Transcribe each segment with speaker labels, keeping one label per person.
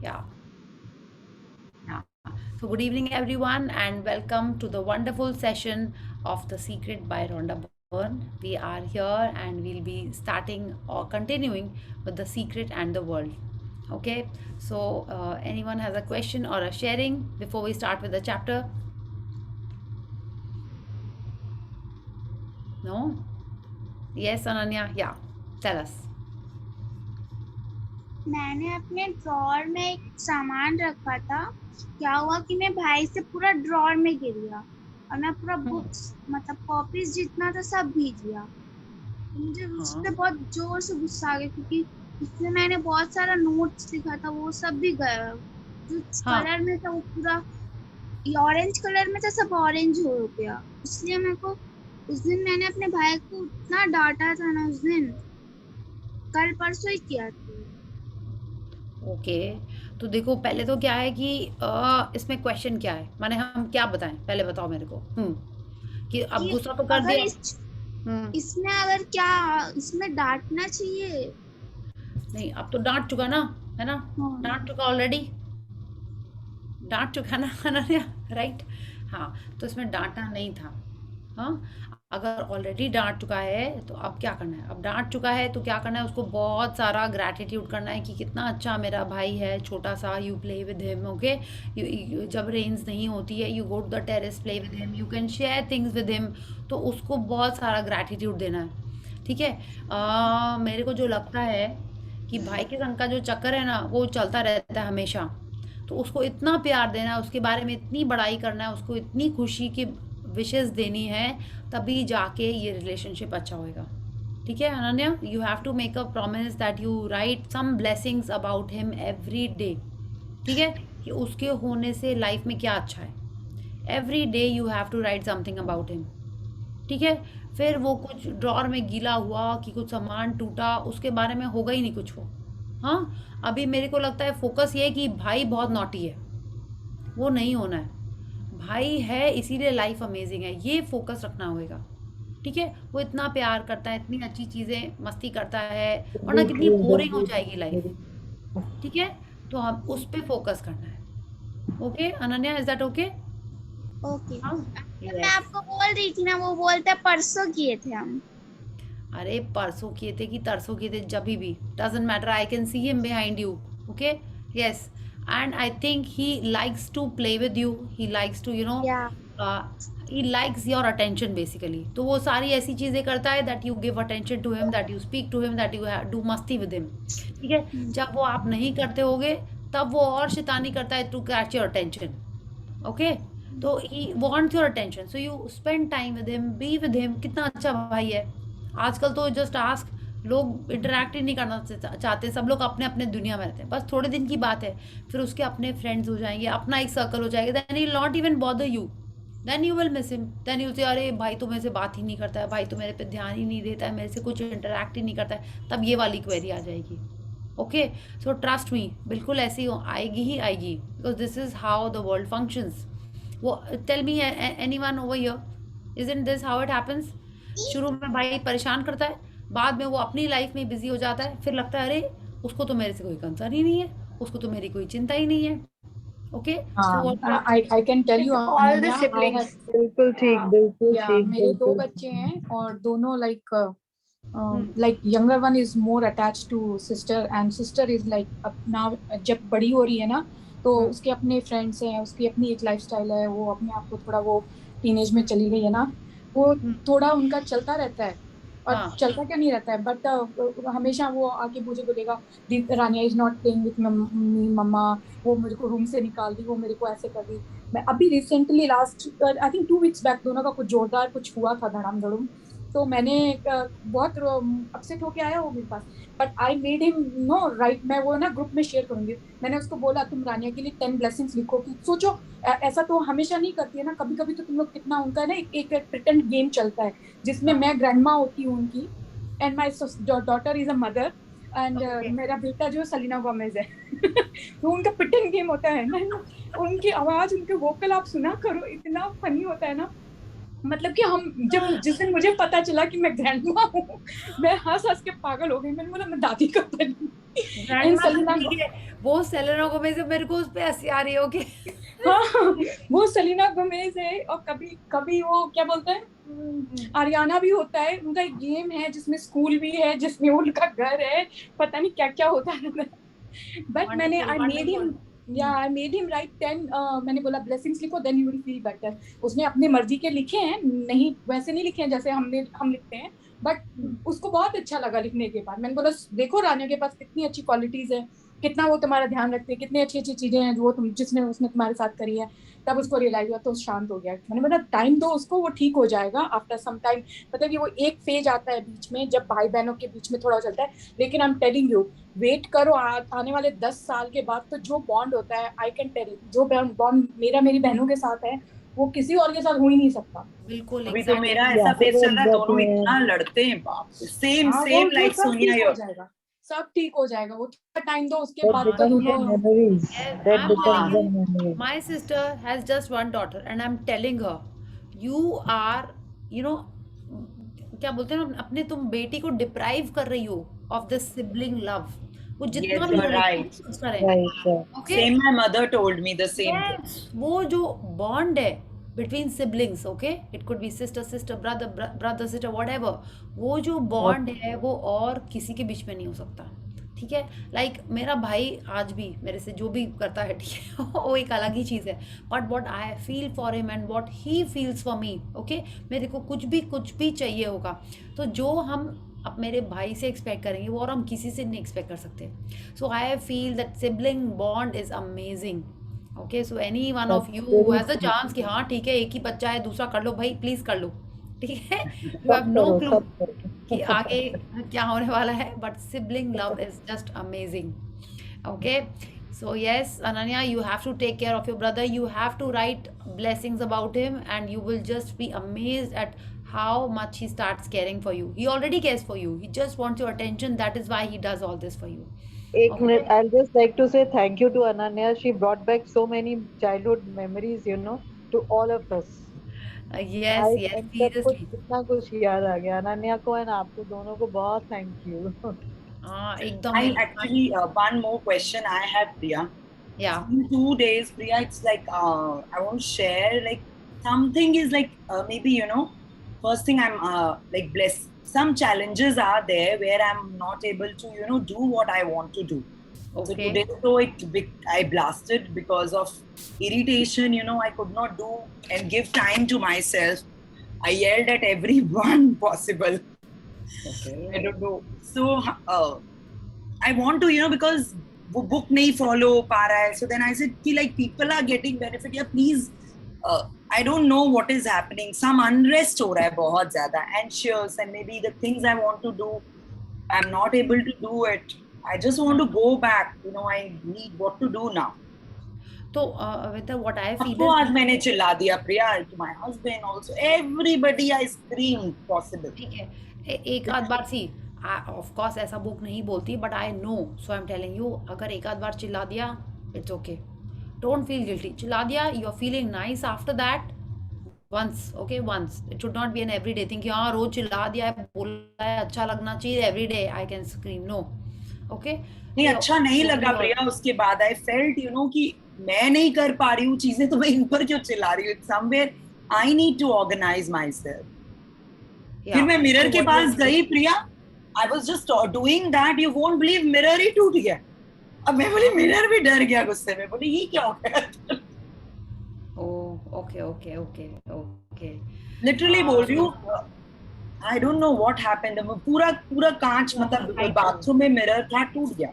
Speaker 1: Yeah. Yeah. So, good evening, everyone, and welcome to the wonderful session of The Secret by Rhonda Byrne. We are here and we'll be starting or continuing with The Secret and the World. Okay, so anyone has a question or a sharing before we start with the chapter? No? Yes, Ananya? Yeah, tell us.
Speaker 2: मैंने अपने drawer में एक सामान रखा था। क्या हुआ कि मैं भाई से पूरा ड्रॉअर में गिर गया और मैं पूरा बुक्स मतलब कॉपीज जितना था सब भीग गया। तो मुझे उस
Speaker 1: हाँ
Speaker 2: पे बहुत जोर से गुस्सा आ गया क्योंकि उसमें मैंने बहुत सारा नोट्स लिखा था, वो सब भी गया। जो
Speaker 1: हाँ
Speaker 2: कलर में था वो पूरा ऑरेंज कलर में था, सब ऑरेंज हो गया। इसलिए मेरे को उस दिन मैंने अपने भाई को इतना डांटा था ना, उस दिन कल परसों ही किया था।
Speaker 1: ओके। तो देखो, पहले तो क्या है कि इसमें क्वेश्चन क्या है, माने हम क्या बताएं, पहले बताओ मेरे को। कि अब
Speaker 2: कि
Speaker 1: गुस्सा तो कर
Speaker 2: अगर
Speaker 1: दिया। हम्म
Speaker 2: इसमें अगर क्या इसमें डांटना चाहिए।
Speaker 1: नहीं, अब तो डांट चुका ना, है ना?
Speaker 2: हाँ।
Speaker 1: डांट चुका ऑलरेडी, डांट चुका ना अनन्या, राइट? हाँ, तो इसमें डांटना नहीं था। हाँ, अगर ऑलरेडी डांट चुका है तो अब क्या करना है? अब डांट चुका है तो क्या करना है? उसको बहुत सारा ग्रैटिट्यूड करना है कि कितना अच्छा मेरा भाई है, छोटा सा। You play with him, okay? जब रेंज नहीं होती है, you go to the terrace, play with him, you can share things with him. तो उसको बहुत सारा ग्रैटिट्यूड देना है, ठीक है? मेरे को जो लगता है कि भाई के संग का जो चक्कर है ना, वो चलता रहता है हमेशा। तो उसको इतना प्यार देना है, उसके बारे में इतनी बड़ाई करना है, उसको इतनी खुशी की विशेस देनी है, तभी जाके ये रिलेशनशिप अच्छा होएगा। ठीक है Ananya? You have to make a promise that you write some blessings about him every day. ठीक है? कि उसके होने से लाइफ में क्या अच्छा है। Every day you have to write something about him. ठीक है? फिर वो कुछ ड्रॉर में गीला हुआ कि कुछ सामान टूटा, उसके बारे में होगा ही नहीं कुछ वो। हाँ, अभी मेरे को लगता है फोकस ये है कि भाई बहुत नॉटी है, वो नहीं होना है। भाई है इसीलिए लाइफ अमेजिंग है, ये फोकस रखना होगा। ठीक है? वो इतना प्यार करता है, इतनी अच्छी चीज़ें मस्ती करता है, वरना कितनी बोरिंग हो जाएगी लाइफ। ठीक है? तो हम उस पे फोकस करना है। Okay Ananya, is that okay?
Speaker 2: Okay.
Speaker 1: हाँ।
Speaker 2: मैं
Speaker 1: यस।
Speaker 2: आपको बोल रही थी ना, वो बोलते परसों किए थे हम।
Speaker 1: अरे परसों किए थे कि तरसों किए थे, जब भी doesn't matter, I can see him behind you. Okay. Yes. And I think he likes to play with you, he likes to
Speaker 2: yeah
Speaker 1: he likes your attention basically. तो वो सारी ऐसी चीज़ें करता है that you give attention to him, that you speak to him, that you do मस्ती with him. ठीक है? जब वो आप नहीं करते होगे, तब वो और शैतानी करता है to catch your attention. Okay? तो he wants your attention, so you spend time with him, be with him. कितना अच्छा भाई है। आजकल तो जस्ट आस्क, लोग इंटरेक्ट ही नहीं करना चाहते, सब लोग अपने अपने दुनिया में रहते हैं। बस थोड़े दिन की बात है, फिर उसके अपने फ्रेंड्स हो जाएंगे, अपना एक सर्कल हो जाएगा, then he not even bother you, then you will miss him. Then you say, अरे भाई तो मेरे से बात ही नहीं करता है, भाई तो मेरे पे ध्यान ही नहीं देता है, मेरे से कुछ इंटरेक्ट ही नहीं करता है, तब ये वाली क्वेरी आ जाएगी। ओके? सो ट्रस्ट मी, बिल्कुल ऐसी आएगी ही आएगी, because this is how the world functions. वो tell me anyone over here, isn't this how it happens? शुरू में भाई परेशान करता है, बाद में वो अपनी लाइफ में बिजी हो जाता है, फिर लगता है अरे उसको तो मेरे से कोई कंसर्न ही नहीं है, उसको तो मेरी कोई चिंता ही नहीं है। Okay? So what
Speaker 3: I can tell you
Speaker 2: all the
Speaker 3: Ananya, I have
Speaker 2: siblings.
Speaker 4: बिल्कुल ठीक, बिल्कुल
Speaker 3: yeah
Speaker 4: ठीक,
Speaker 3: मेरे दो
Speaker 4: बिल्कुल
Speaker 3: बच्चे हैं और दोनों
Speaker 1: हम्म
Speaker 3: like younger one is more attached to sister and sister is like अब now जब बड़ी हो रही है ना, तो
Speaker 1: हम्म
Speaker 3: उसके अपने फ्रेंड्स हैं, उसकी अपनी एक लाइफस्टाइल है, वो अपने आप को थोड़ा वो टीनेज में चली गई है ना, वो
Speaker 1: हम्म,
Speaker 3: थोड़ा उनका चलता रहता है। और
Speaker 1: हाँ
Speaker 3: चलता क्या नहीं रहता है बट हमेशा वो आके मुझे बोलेगा Rania is not playing with me mama, वो मेरे को रूम से निकाल दी, वो मेरे को ऐसे कर दी। मैं अभी recently last I think 2 weeks back दोनों का कुछ जोरदार कुछ हुआ था धड़ाम धड़ूम, तो मैंने बहुत अपसेट होके आया वो मेरे पास। But I made him know right, मैं वो ना ग्रुप में शेयर करूंगी। मैंने उसको बोला तुम रानिया के लिए 10 ब्लेसिंग्स लिखो, कि सोचो ऐसा तो हमेशा नहीं करती है ना, कभी कभी तो तुम लोग कितना उनका है ना एक प्रिटेंड गेम चलता है जिसमें
Speaker 1: हाँ।
Speaker 3: मैं ग्रैंड माँ होती हूँ उनकी, and my daughter is a mother, and
Speaker 1: okay.
Speaker 3: मेरा बेटा जो सलीना गोमेज है तो उनका पिटिंग गेम होता है ना, उनकी आवाज उनके वोकल आप सुना करो, इतना फनी होता है ना। मतलब कि हम जब जिस दिन मुझे पता चला कि मैं ग्रैंडमा हूँ मैं हंस हंस के पागल हो गई, मैंने बोला मैं दादी का बनी। एंड
Speaker 1: ग्रैंडमा
Speaker 3: सेलिना,
Speaker 1: ठीक है, वो सेलेना गोमेज है, मेरे को उस पे हंसी आ रही है, ओके।
Speaker 3: हाँ वो सेलिना गोमेज है, और कभी कभी वो क्या बोलते हैं, आरियाना भी होता है। उनका एक गेम है जिसमें स्कूल भी है, जिसमें उनका घर है, पता नहीं क्या क्या होता है। बट मैंने
Speaker 1: wonderful
Speaker 3: I made
Speaker 1: wonderful.
Speaker 3: Him, या आई मेड हिम राइट 10, मैंने बोला ब्लेसिंग्स लिखो, then you will feel better. उसने अपनी मर्जी के लिखे हैं, नहीं वैसे नहीं लिखे हैं जैसे हम लिखते हैं, बट उसको बहुत अच्छा लगा लिखने के बाद। मैंने बोला देखो रानिया के पास कितनी अच्छी क्वालिटीज है, कितना वो तुम्हारा ध्यान रखते हैं, कितनी अच्छी अच्छी चीजें हैं जो वो तुम जिसने उसने तुम्हारे साथ करी है। तब उसको रियलाइज हुआ, तो शांत हो गया। मैंने बोला टाइम दो उसको, वो ठीक हो जाएगा आफ्टर सम टाइम। मतलब कि वो एक फेज आता है बीच में जब भाई बहनों के बीच में थोड़ा चलता है, लेकिन I am telling you, wait करो आने वाले 10 साल के बाद तो जो बॉन्ड होता है, आई कैन टेल, जो बॉन्ड मेरा मेरी बहनों के साथ है वो किसी और के साथ हो ही नहीं सकता।
Speaker 1: बिल्कुल
Speaker 4: अभी तो
Speaker 1: एग्जैक्टली।
Speaker 4: मेरा
Speaker 5: या
Speaker 4: ऐसा
Speaker 5: फिर
Speaker 4: फेस
Speaker 5: वो
Speaker 4: चल रहा है, दोनों
Speaker 5: एग्जैक्टली
Speaker 4: इतना लड़ते हैं, बाप सेम
Speaker 3: हाँ
Speaker 4: सेम
Speaker 3: वो
Speaker 4: लाइक
Speaker 3: सब
Speaker 4: सोनिया
Speaker 3: ठीक हो
Speaker 4: योर।
Speaker 3: जाएगा, सब ठीक हो जाएगा, वो थोड़ा टाइम दो, उसके
Speaker 5: that
Speaker 3: बाद तो
Speaker 5: becomes the
Speaker 3: वो
Speaker 5: memories,
Speaker 1: Yes,
Speaker 5: that
Speaker 1: I'm telling
Speaker 5: becomes
Speaker 4: हाँ
Speaker 5: the
Speaker 1: you,
Speaker 5: memory.
Speaker 1: my sister has just one daughter, and I'm telling her, you are, you know, क्या बोलते हैं ना, अपने तुम बेटी को डिप्राइव कर रही हो ऑफ दिस सिबलिंग लव। वो जितना
Speaker 4: यस
Speaker 1: भी
Speaker 4: यू आर
Speaker 1: लड़े, जितना
Speaker 4: राइट,
Speaker 1: भी कुछ करें,
Speaker 5: Right, right.
Speaker 1: Okay.
Speaker 4: Same my mother told me the same thing.
Speaker 1: Yes, वो जो बॉन्ड है between siblings, okay, it could be sister sister, brother brother sister, whatever, वो जो बॉन्ड है वो और किसी के बीच में नहीं हो सकता, ठीक है। लाइक मेरा भाई आज भी मेरे से जो भी करता है, ठीक है, वो एक अलग ही चीज़ है, but what I feel for him and what he feels for me, okay. मेरे को कुछ भी चाहिए होगा, तो जो हम अब मेरे भाई से एक्सपेक्ट करेंगे वो और हम किसी से नहीं एक्सपेक्ट कर सकते। So I feel that sibling bond is amazing, okay. So any one of
Speaker 5: That's
Speaker 1: you
Speaker 5: very
Speaker 1: has a
Speaker 5: true.
Speaker 1: Chance कि हाँ ठीक है, एक ही बच्चा है, दूसरा कर लो भाई, प्लीज़ कर लो, ठीक है। यू हैव
Speaker 5: सब
Speaker 1: नो
Speaker 5: करो,
Speaker 1: क्लू
Speaker 5: सब
Speaker 1: कि
Speaker 5: करो.
Speaker 1: आगे क्या होने वाला है, but sibling love is just amazing, okay. So yes, Ananya, you have to take care of your brother, you have to write blessings about him, and you will just be amazed at how much he starts caring for you. He already cares for you, he just wants your attention, that is why he does all this for you,
Speaker 5: एक
Speaker 1: okay.
Speaker 5: Minute, I'll just like to say thank you to Ananya. She brought back so many childhood memories, to all of us.
Speaker 1: Yes,
Speaker 5: आज
Speaker 1: yes,
Speaker 5: हम सबको
Speaker 1: seriously।
Speaker 5: कितना कुछ याद आ गया। अनन्या को और आपको दोनों को बहुत थैंक यू।
Speaker 1: हाँ एकदम
Speaker 4: I
Speaker 1: एकदम।
Speaker 4: actually one more question I have, Priya.
Speaker 1: Yeah,
Speaker 4: In 2 days, Priya, it's like I want to share like something is like maybe first thing I'm like blessed. Some challenges are there where I'm not able to do what I want to do. So
Speaker 1: okay,
Speaker 4: today, I blasted because of irritation. I could not do and give time to myself. I yelled at everyone possible.
Speaker 1: okay,
Speaker 4: I don't know. So I want to, because वो book नहीं follow पा रहा है. So then I said कि like people are getting benefit. Yeah, please. I don't know what is happening. Some unrest हो रहा है बहुत ज़्यादा, anxious, and maybe the things I want to do, I'm not able to do it. I just want to go back. I need what to do now.
Speaker 1: तो with what I feel
Speaker 4: सबको
Speaker 1: is,
Speaker 4: आज मैंने चिल्ला दिया प्रिया, to my husband also, everybody I screamed possible.
Speaker 1: ठीक है, एक आध बार सी, ऑफ कोर्स ऐसा बुक नहीं बोलती, but I know, so I am telling you, अगर एक आध बार चिल्ला दिया, it's okay, don't feel guilty. चिल्ला दिया, you are feeling nice after that, once, okay, once, it should not be an everyday thing कि हाँ रोज चिल्ला दिया है, बोला है, अच्छा लगना चाहिए, every day I can scream, no, okay.
Speaker 4: नहीं अच्छा नहीं लगा प्रिया, उसके बाद आई फेल्ट कि मैं नहीं कर पा रही हूँ चीजें, तो मैं इन पर क्यों चिल्ला रही हूँ। Somewhere I need to organise myself. फिर मैं मिरर के पास गई Priya, I was just doing that, you won't believe mirror ही टूट गया। अब मैं बोली, मिरर भी डर गया गुस्से में, बोली ये क्या हो गया।
Speaker 1: Okay okay okay okay,
Speaker 4: literally बोल रही हूँ, आई डोंट नो व्हाट हैपेंड। पूरा पूरा कांच, मतलब बाथरूम में मिरर था, टूट गया।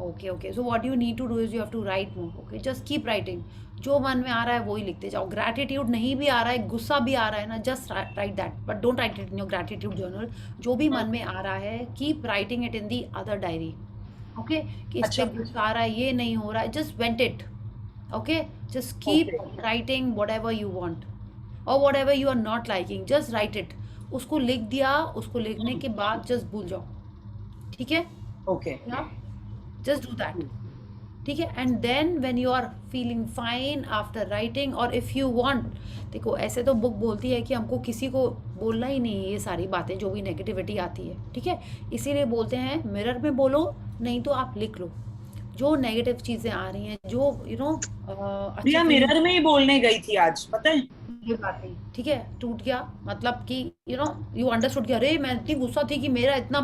Speaker 1: Okay okay, so what you need to do is you have to write more, okay, just keep writing, जो मन में आ रहा है वही लिखते जाओ। ग्रैटिट्यूड नहीं भी आ रहा है, गुस्सा भी आ रहा है ना, just right that, but don't write it in your gratitude journal. जो भी मन में आ रहा है, keep writing it in the other diary, okay, कि इस पे गुस्सा आ रहा है, ये नहीं हो रहा है, just vent it, okay, just keep writing whatever you want और whatever you are not liking, just write it. उसको लिख दिया, उसको लिखने के बाद जस्ट भूल जाओ, ठीक है,
Speaker 4: ओके,
Speaker 1: जस्ट डू दैट, ठीक है, and then when you are feeling fine after writing, और इफ़ यू वांट, देखो ऐसे तो बुक बोलती है कि हमको किसी को बोलना ही नहीं है ये सारी बातें जो भी नेगेटिविटी आती है, ठीक है, इसीलिए बोलते हैं मिरर में बोलो, नहीं तो आप लिख लो जो नेगेटिव चीज़ें आ रही हैं, जो अच्छी
Speaker 4: प्रिया
Speaker 1: फीलिंग
Speaker 4: मिरर में ही बोलने गई थी आज, पता है।
Speaker 1: ये बात नहीं, ठीक है, टूट गया, मतलब कि यू अंडरस्टूड कि अरे मैं इतनी गुस्सा थी कि मेरा इतना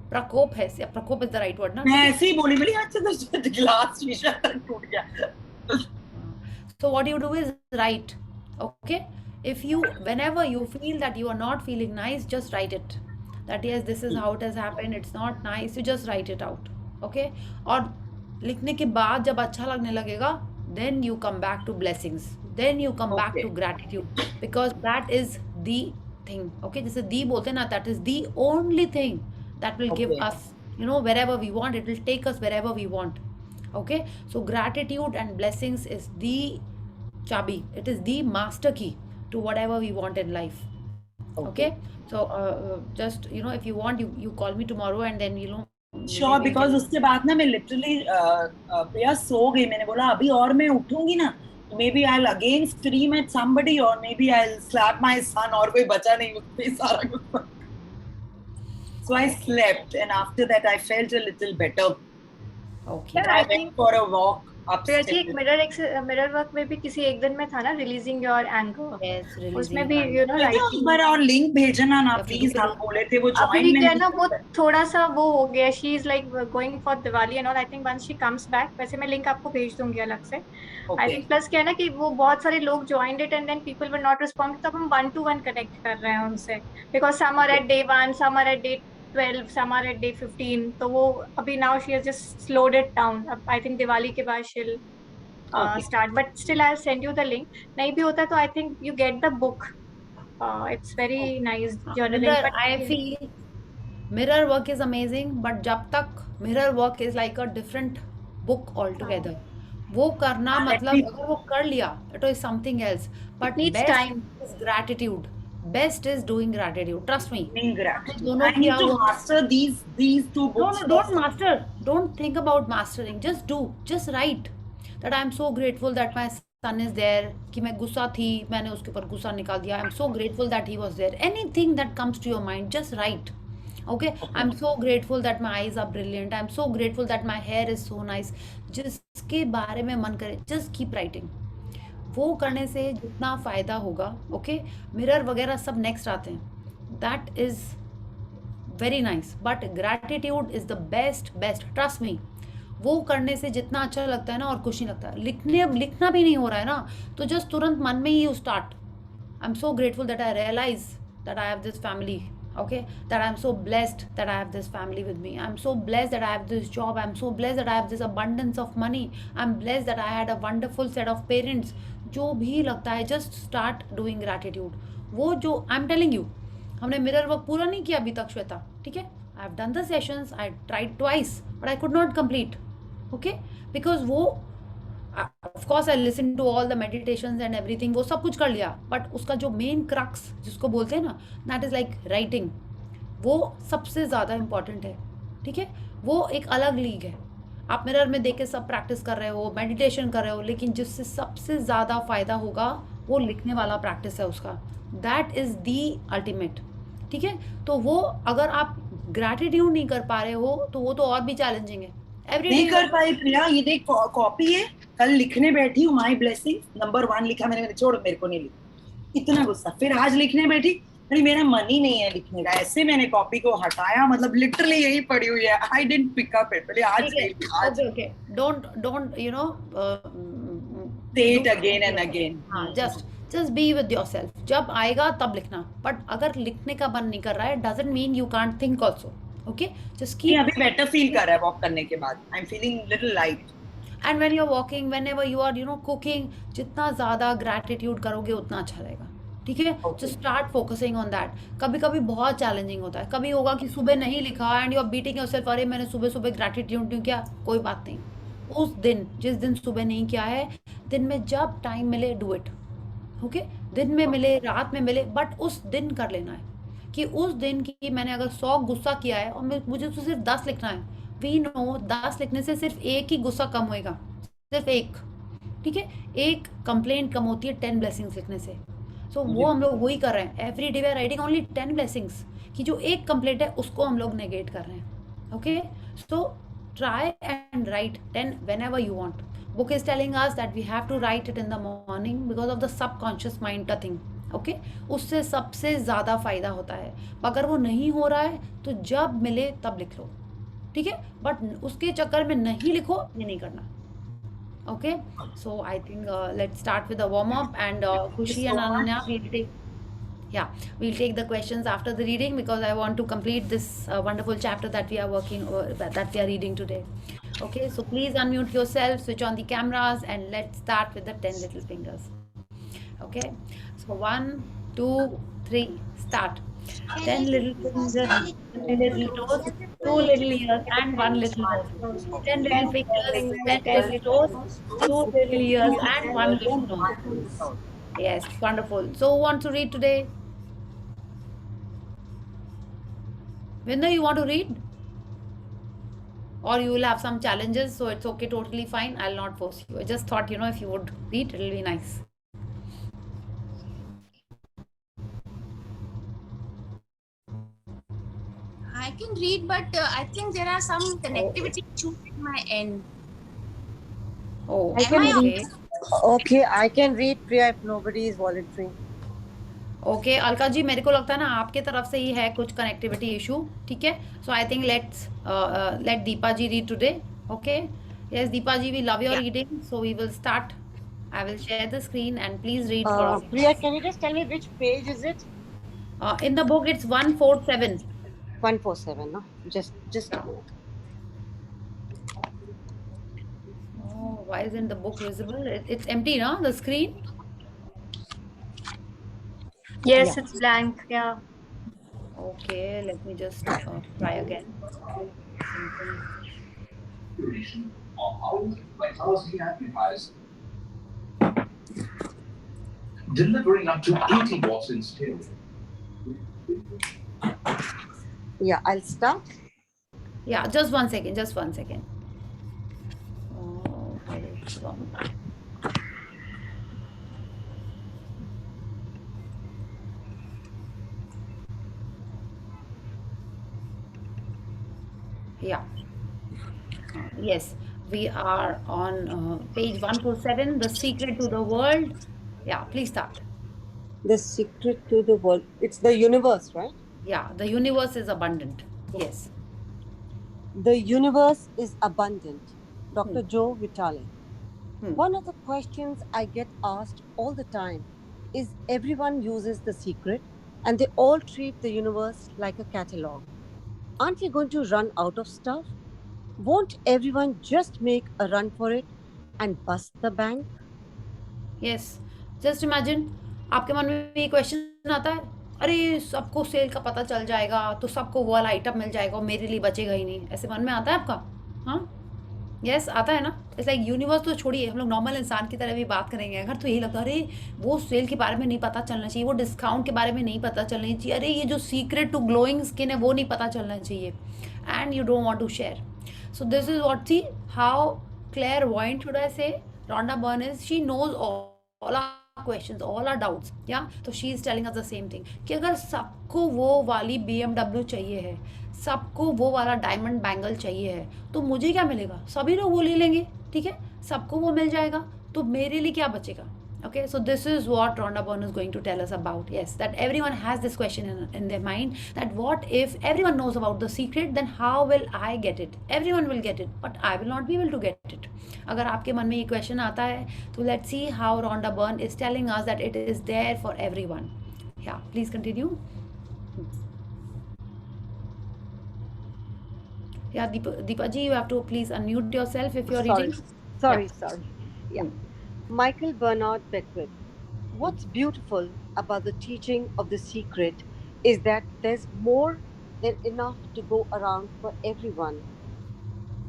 Speaker 1: प्रकोप है, प्रकोप इज द राइट वर्ड ना,
Speaker 4: मैं ऐसे ही बोली, बोली अच्छा तो गिलास शीशा तक टूट गया।
Speaker 1: so what you do is write, okay, if you, whenever you feel that you are not feeling nice, just write it, that yes, this is how it has happened, it's not nice, you just write it out, okay, और लिखने के बाद जब अच्छा लगने लगेगा, then you come back to blessings, then you come back
Speaker 4: Okay.
Speaker 1: to gratitude, because that is the thing, okay, जैसे दी बोलते हैं ना, that is the only thing that will give
Speaker 4: Okay.
Speaker 1: us, wherever we want, it will take us wherever we want, okay. So gratitude and blessings is the chabi, it is the master key to whatever we want in life, okay. So just if you want, you call me tomorrow, and then
Speaker 4: sure, because उसके बाद ना मैं literally प्रिया सो गई, मैंने बोला अभी और मैं उठूंगी ना तो maybe I again scream at somebody, और maybe I slap my son, और कोई बचा नहीं उसपे सारा कुछ। So I slept, and after that I felt a little better.
Speaker 1: okay.
Speaker 2: Yeah,
Speaker 4: I
Speaker 2: I
Speaker 4: went
Speaker 2: think
Speaker 4: for a walk
Speaker 2: तो ऐसी एक
Speaker 4: upstairs.
Speaker 2: मिरर वर्क में भी किसी एक दिन में था ना, रिलीजिंग योर एंगर,
Speaker 1: Yes,
Speaker 2: उसमें
Speaker 1: releasing
Speaker 2: भी
Speaker 1: anger.
Speaker 4: एक
Speaker 2: राइटिंग।
Speaker 4: बार और लिंक भेजना ना
Speaker 1: या फिर
Speaker 4: प्लीज,
Speaker 1: दूसरे
Speaker 4: आप बोले थे वो
Speaker 2: अभी
Speaker 4: ज्वाइन
Speaker 2: क्या है ना, वो
Speaker 4: नहीं।
Speaker 2: थोड़ा सा वो हो गया, she is like going for Diwali and all, I think once she comes back, वैसे मैं लिंक आपको भेज दूंगी अलग से। आई
Speaker 4: ओके
Speaker 2: थिंक प्लस क्या है ना कि वो बहुत सारे लोग joined it and then people will not respond, तो अब हम 1 to 1 कनेक्ट कर रहे हैं उनसे, because some are at day 1, some are at day 12, some are at day 15, तो वो अभी now she has just slowed it down. अब आई थिंक दिवाली के बाद she'll start, but still I send you the link. नहीं भी होता तो I think you get the book, it's very nice journaling,
Speaker 1: Mirror, I
Speaker 2: but
Speaker 1: feel mirror work is amazing, but जब तक mirror work is like a different book altogether, वो करना मतलब अगर वो कर लिया it is something else, but
Speaker 2: needs
Speaker 1: best
Speaker 2: time.
Speaker 1: is gratitude, best is doing gratitude, trust me.
Speaker 4: gratitude.
Speaker 1: दोनों
Speaker 4: I need
Speaker 1: किया
Speaker 4: to
Speaker 1: हुआ,
Speaker 4: master these two books.
Speaker 1: don't master, don't think about mastering, just do, just write that I am so grateful that my son is there, कि मैं गुस्सा थी, मैंने उसके ऊपर गुस्सा निकाल दिया, I am so grateful that he was there, anything that comes to your mind, just write, okay. I'm so grateful that my eyes are brilliant, I'm so grateful that my hair is so nice, जिसके बारे में मन करे just keep writing, वो करने से जितना फ़ायदा होगा, ओके। मिरर वगैरह सब नेक्स्ट आते हैं, that is very nice, but gratitude is the best, trust me, वो करने से जितना अच्छा लगता है ना और कुछ नहीं लगता। लिखना भी नहीं हो रहा है ना, तो जस्ट तुरंत मन में ही you start, I am so grateful that I realise that I have this family, okay, that I am so blessed that I have this family with me, I am so blessed that I have this job, I am so blessed that I have this abundance of money, I am blessed that I had a wonderful set of parents, जो भी लगता है just start doing gratitude। वो जो आई am telling you, हमने mirror work पूरा नहीं किया अभी तक श्वेता, ठीक है, I have done the sessions, I tried twice but I could not complete, okay, because वो of course I listen to all the meditations and everything, वो सब कुछ कर लिया, बट उसका जो मेन क्रक्स जिसको बोलते हैं ना, दैट इज़ लाइक राइटिंग, वो सबसे ज़्यादा इम्पॉर्टेंट है, ठीक है, वो एक अलग लीग है। आप मिरर में देख के सब प्रैक्टिस कर रहे हो, मेडिटेशन कर रहे हो, लेकिन जिससे सबसे ज़्यादा फ़ायदा होगा वो लिखने वाला प्रैक्टिस है उसका, दैट इज़ दी अल्टीमेट, ठीक है। तो वो अगर आप ग्रैटिट्यूड नहीं कर पा रहे हो तो वो तो और भी चैलेंजिंग है।
Speaker 4: नहीं कर पाई प्रिया, ये देख कॉपी है, कल लिखने बैठी हूँ माई ब्लेसिंग नंबर 1 लिखा मैंने, छोड़ मेरे को नहीं लिखा, इतना गुस्सा। फिर आज लिखने बैठी, अरे मेरा मन ही नहीं है लिखने का, ऐसे मैंने कॉपी को हटाया, मतलब लिटरली यही पड़ी हुई है, I didn't pick up it, आज
Speaker 1: okay, don't you know
Speaker 4: say it again and again।
Speaker 1: हाँ, just be with yourself, जब आएगा तब लिखना, बट अगर लिखने का मन नहीं कर रहा है doesn't mean you can't think also, okay, just keep।
Speaker 4: अभी बेटर फील कर रहा है वॉक करने के बाद, I am feeling little light.
Speaker 1: and when you're walking, whenever you are cooking, जितना ज़्यादा gratitude करोगे उतना अच्छा रहेगा, ठीक है। just start focusing on that। कभी कभी बहुत चैलेंजिंग होता है, कभी होगा कि सुबह नहीं लिखा and you are beating yourself, अरे मैंने सुबह सुबह ग्रैटिट्यूड नहीं किया, कोई बात नहीं, उस दिन जिस दिन सुबह नहीं किया है, दिन में जब टाइम मिले डू इट, ओके, दिन में मिले रात में मिले, बट उस दिन कर लेना है कि उस दिन की मैंने अगर 100 गुस्सा किया है और मुझे तो सिर्फ 10 लिखना है, वी नो 10 लिखने से सिर्फ एक ही गुस्सा कम होएगा, सिर्फ एक, ठीक है। एक कंप्लेंट कम होती है 10 ब्लेसिंग्स लिखने से। सो वो हम लोग वही कर रहे हैं, every day we are writing only 10 blessings, कि जो एक कंप्लेंट है उसको हम लोग नेगेट कर रहे हैं। Okay, so try and write 10 whenever you want. Book is telling us that we have to write it in the morning because of the subconscious mind का thing. ओके, उससे सबसे ज़्यादा फायदा होता है। अगर वो नहीं हो रहा है तो जब मिले तब लिख लो, ठीक है, बट उसके चक्कर में नहीं लिखो, ये नहीं करना। Okay, so I think let's start with the warm up and Khushi and Ananya we'll take, yeah, we'll take the questions after the reading because I want to complete this wonderful chapter that we are working that we are reading today. Okay, so please unmute yourself, switch on the cameras, and let's start with the 10 little fingers. Okay, so 1 2 3 start. 10 little fingers, 10 little toes, 2 little ears, and 1 little nose. 10 little fingers, 10 little toes, 2 little ears, and 1 little nose. Yes, wonderful. So who wants to read today? Vinda, you want to read? Or you will have some challenges, so it's okay, totally fine. I'll not force you. I just thought, if you would read, it'll be nice.
Speaker 2: I can read, but I think there are some connectivity issues at my end.
Speaker 1: Oh,
Speaker 6: I can
Speaker 1: okay.
Speaker 6: read. Okay, I can read, Priya, if nobody is volunteering.
Speaker 1: Okay, Alka ji, मेरे को लगता है ना आपके तरफ से ही है कुछ कनेक्टिविटी इशू, ठीक है। So I think let's let Deepa ji read today. Okay, yes Deepa ji, we love your reading, so we will start. I will share the screen and please read for us.
Speaker 6: Priya, can you just tell me which page is it?
Speaker 1: In the book it's 147.
Speaker 6: 147, no? Just a minute.
Speaker 1: Oh, why isn't the book visible? It's empty, no? The screen?
Speaker 7: Yes,
Speaker 6: Yeah.
Speaker 7: it's blank. Yeah.
Speaker 1: Okay, let me just try again.
Speaker 8: Delivering up to 80 watts in stereo.
Speaker 6: Yeah, I'll start.
Speaker 1: Yeah, just one second, just one second. Oh, where is it gone? Yeah. Yes, we are on page 147, The Secret to the World. Yeah, please start.
Speaker 6: The secret to the world. It's the universe, right?
Speaker 1: Yeah, the universe is abundant. Yes.
Speaker 6: The universe is abundant. Dr. Joe Vitale.
Speaker 1: Hmm.
Speaker 6: One of the questions I get asked all the time is everyone uses the secret and they all treat the universe like a catalog. Aren't we going to run out of stuff? Won't everyone just make a run for it and bust the bank?
Speaker 1: Yes. Just imagine, आपके मन में ये question आता है, अरे सबको cell का पता चल जाएगा तो सबको वो वाला आइटम मिल जाएगा और मेरे लिए बचेगा ही नहीं, ऐसे मन में आता है आपका? हाँ, यस, आता है ना। इट्स लाइक यूनिवर्स तो छोड़िए, हम लोग नॉर्मल इंसान की तरह भी बात करेंगे अगर, तो यही लगता है अरे वो सेल के बारे में नहीं पता चलना चाहिए, वो डिस्काउंट के बारे में नहीं पता चलना चाहिए, अरे ये जो सीक्रेट टू ग्लोइंग स्किन है वो नहीं पता चलना चाहिए, and you don't want to share. So this is what, see how clairvoyant should I say Rhonda Byrne is. She knows all our questions, all our doubts. Yeah, so she is telling us the same thing कि अगर सबको वो वाली BMW चाहिए है, सबको वो वाला डायमंड बैंगल चाहिए है, तो मुझे क्या मिलेगा? सभी लोग वो ले लेंगे, ठीक है, सबको वो मिल जाएगा, तो मेरे लिए क्या बचेगा? Okay, so this is what Rhonda Byrne is going to tell us about. Yes, that everyone has this question in their mind, that what if everyone knows about the secret, then how will I get it? Everyone will get it, but I will not be able to get it. अगर आपके मन में ये question आता है, तो let's see how Rhonda Byrne is telling us that it is there for everyone. Yeah, please continue. Yeah, Deepa ji, you have to please unmute yourself if you're reading.
Speaker 6: Sorry. Yeah. Michael Bernard Beckwith. What's beautiful about the teaching of the secret is that there's more than enough to go around for everyone.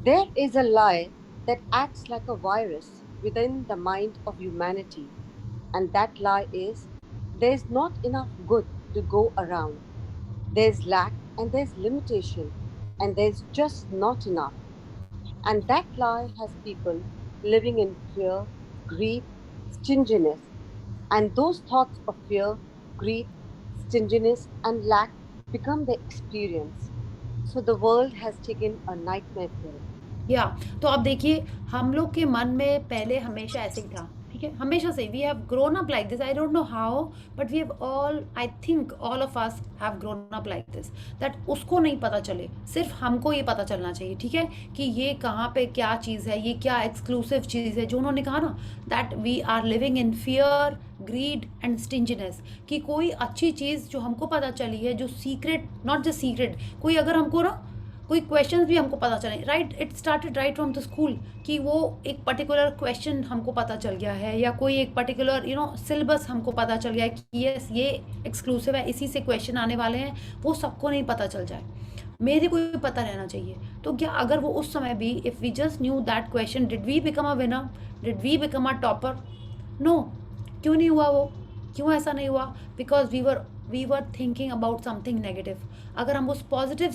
Speaker 6: There is a lie that acts like a virus within the mind of humanity, and that lie is there's not enough good to go around. There's lack and there's limitation, and there's just not enough. And that lie has people living in fear, greed, stinginess. And those thoughts of fear, greed, stinginess, and lack become their experience. So the world has taken a nightmare pill.
Speaker 1: या तो अब देखिए, हम लोग के मन में पहले हमेशा ऐसे ही था, ठीक है, हमेशा से we have grown up like this, I don't know how, but we have all, I think all of us have grown up like this, that उसको नहीं पता चले, सिर्फ हमको ये पता चलना चाहिए, ठीक है, कि ये कहाँ पे क्या चीज़ है, ये क्या एक्सक्लूसिव चीज़ है, जो उन्होंने कहा ना, that we are living in fear, greed and stinginess, कि कोई अच्छी चीज़ जो हमको पता चली है, जो सीक्रेट, नॉट जस्ट सीक्रेट, कोई अगर हमको ना कोई क्वेश्चंस भी हमको पता चले, right, it started right from the school, कि वो एक पर्टिकुलर क्वेश्चन हमको पता चल गया है, या कोई एक पर्टिकुलर सिलेबस हमको पता चल गया है कि ये एक्सक्लूसिव है, इसी से क्वेश्चन आने वाले हैं, वो सबको नहीं पता चल जाए, मेरे को भी पता रहना चाहिए। तो क्या अगर वो उस समय भी, if we just knew that question, did we become a winner, did we become a topper? No. क्यों नहीं हुआ वो? क्यों ऐसा नहीं हुआ? Because we were thinking about something negative. अगर हम उस पॉजिटिव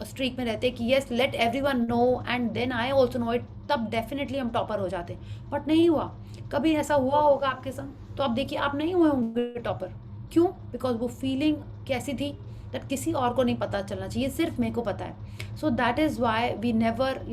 Speaker 1: स्ट्रीक में रहते कि yes, let everyone know and then I also know it, तब डेफिनेटली हम टॉपर हो जाते, बट नहीं हुआ। कभी ऐसा हुआ होगा आपके संग? तो आप देखिए, आप नहीं हुए होंगे टॉपर। क्यों? बिकॉज वो फीलिंग कैसी थी, दैट किसी और को नहीं पता चलना चाहिए, सिर्फ मेरे को पता है। So that is why we never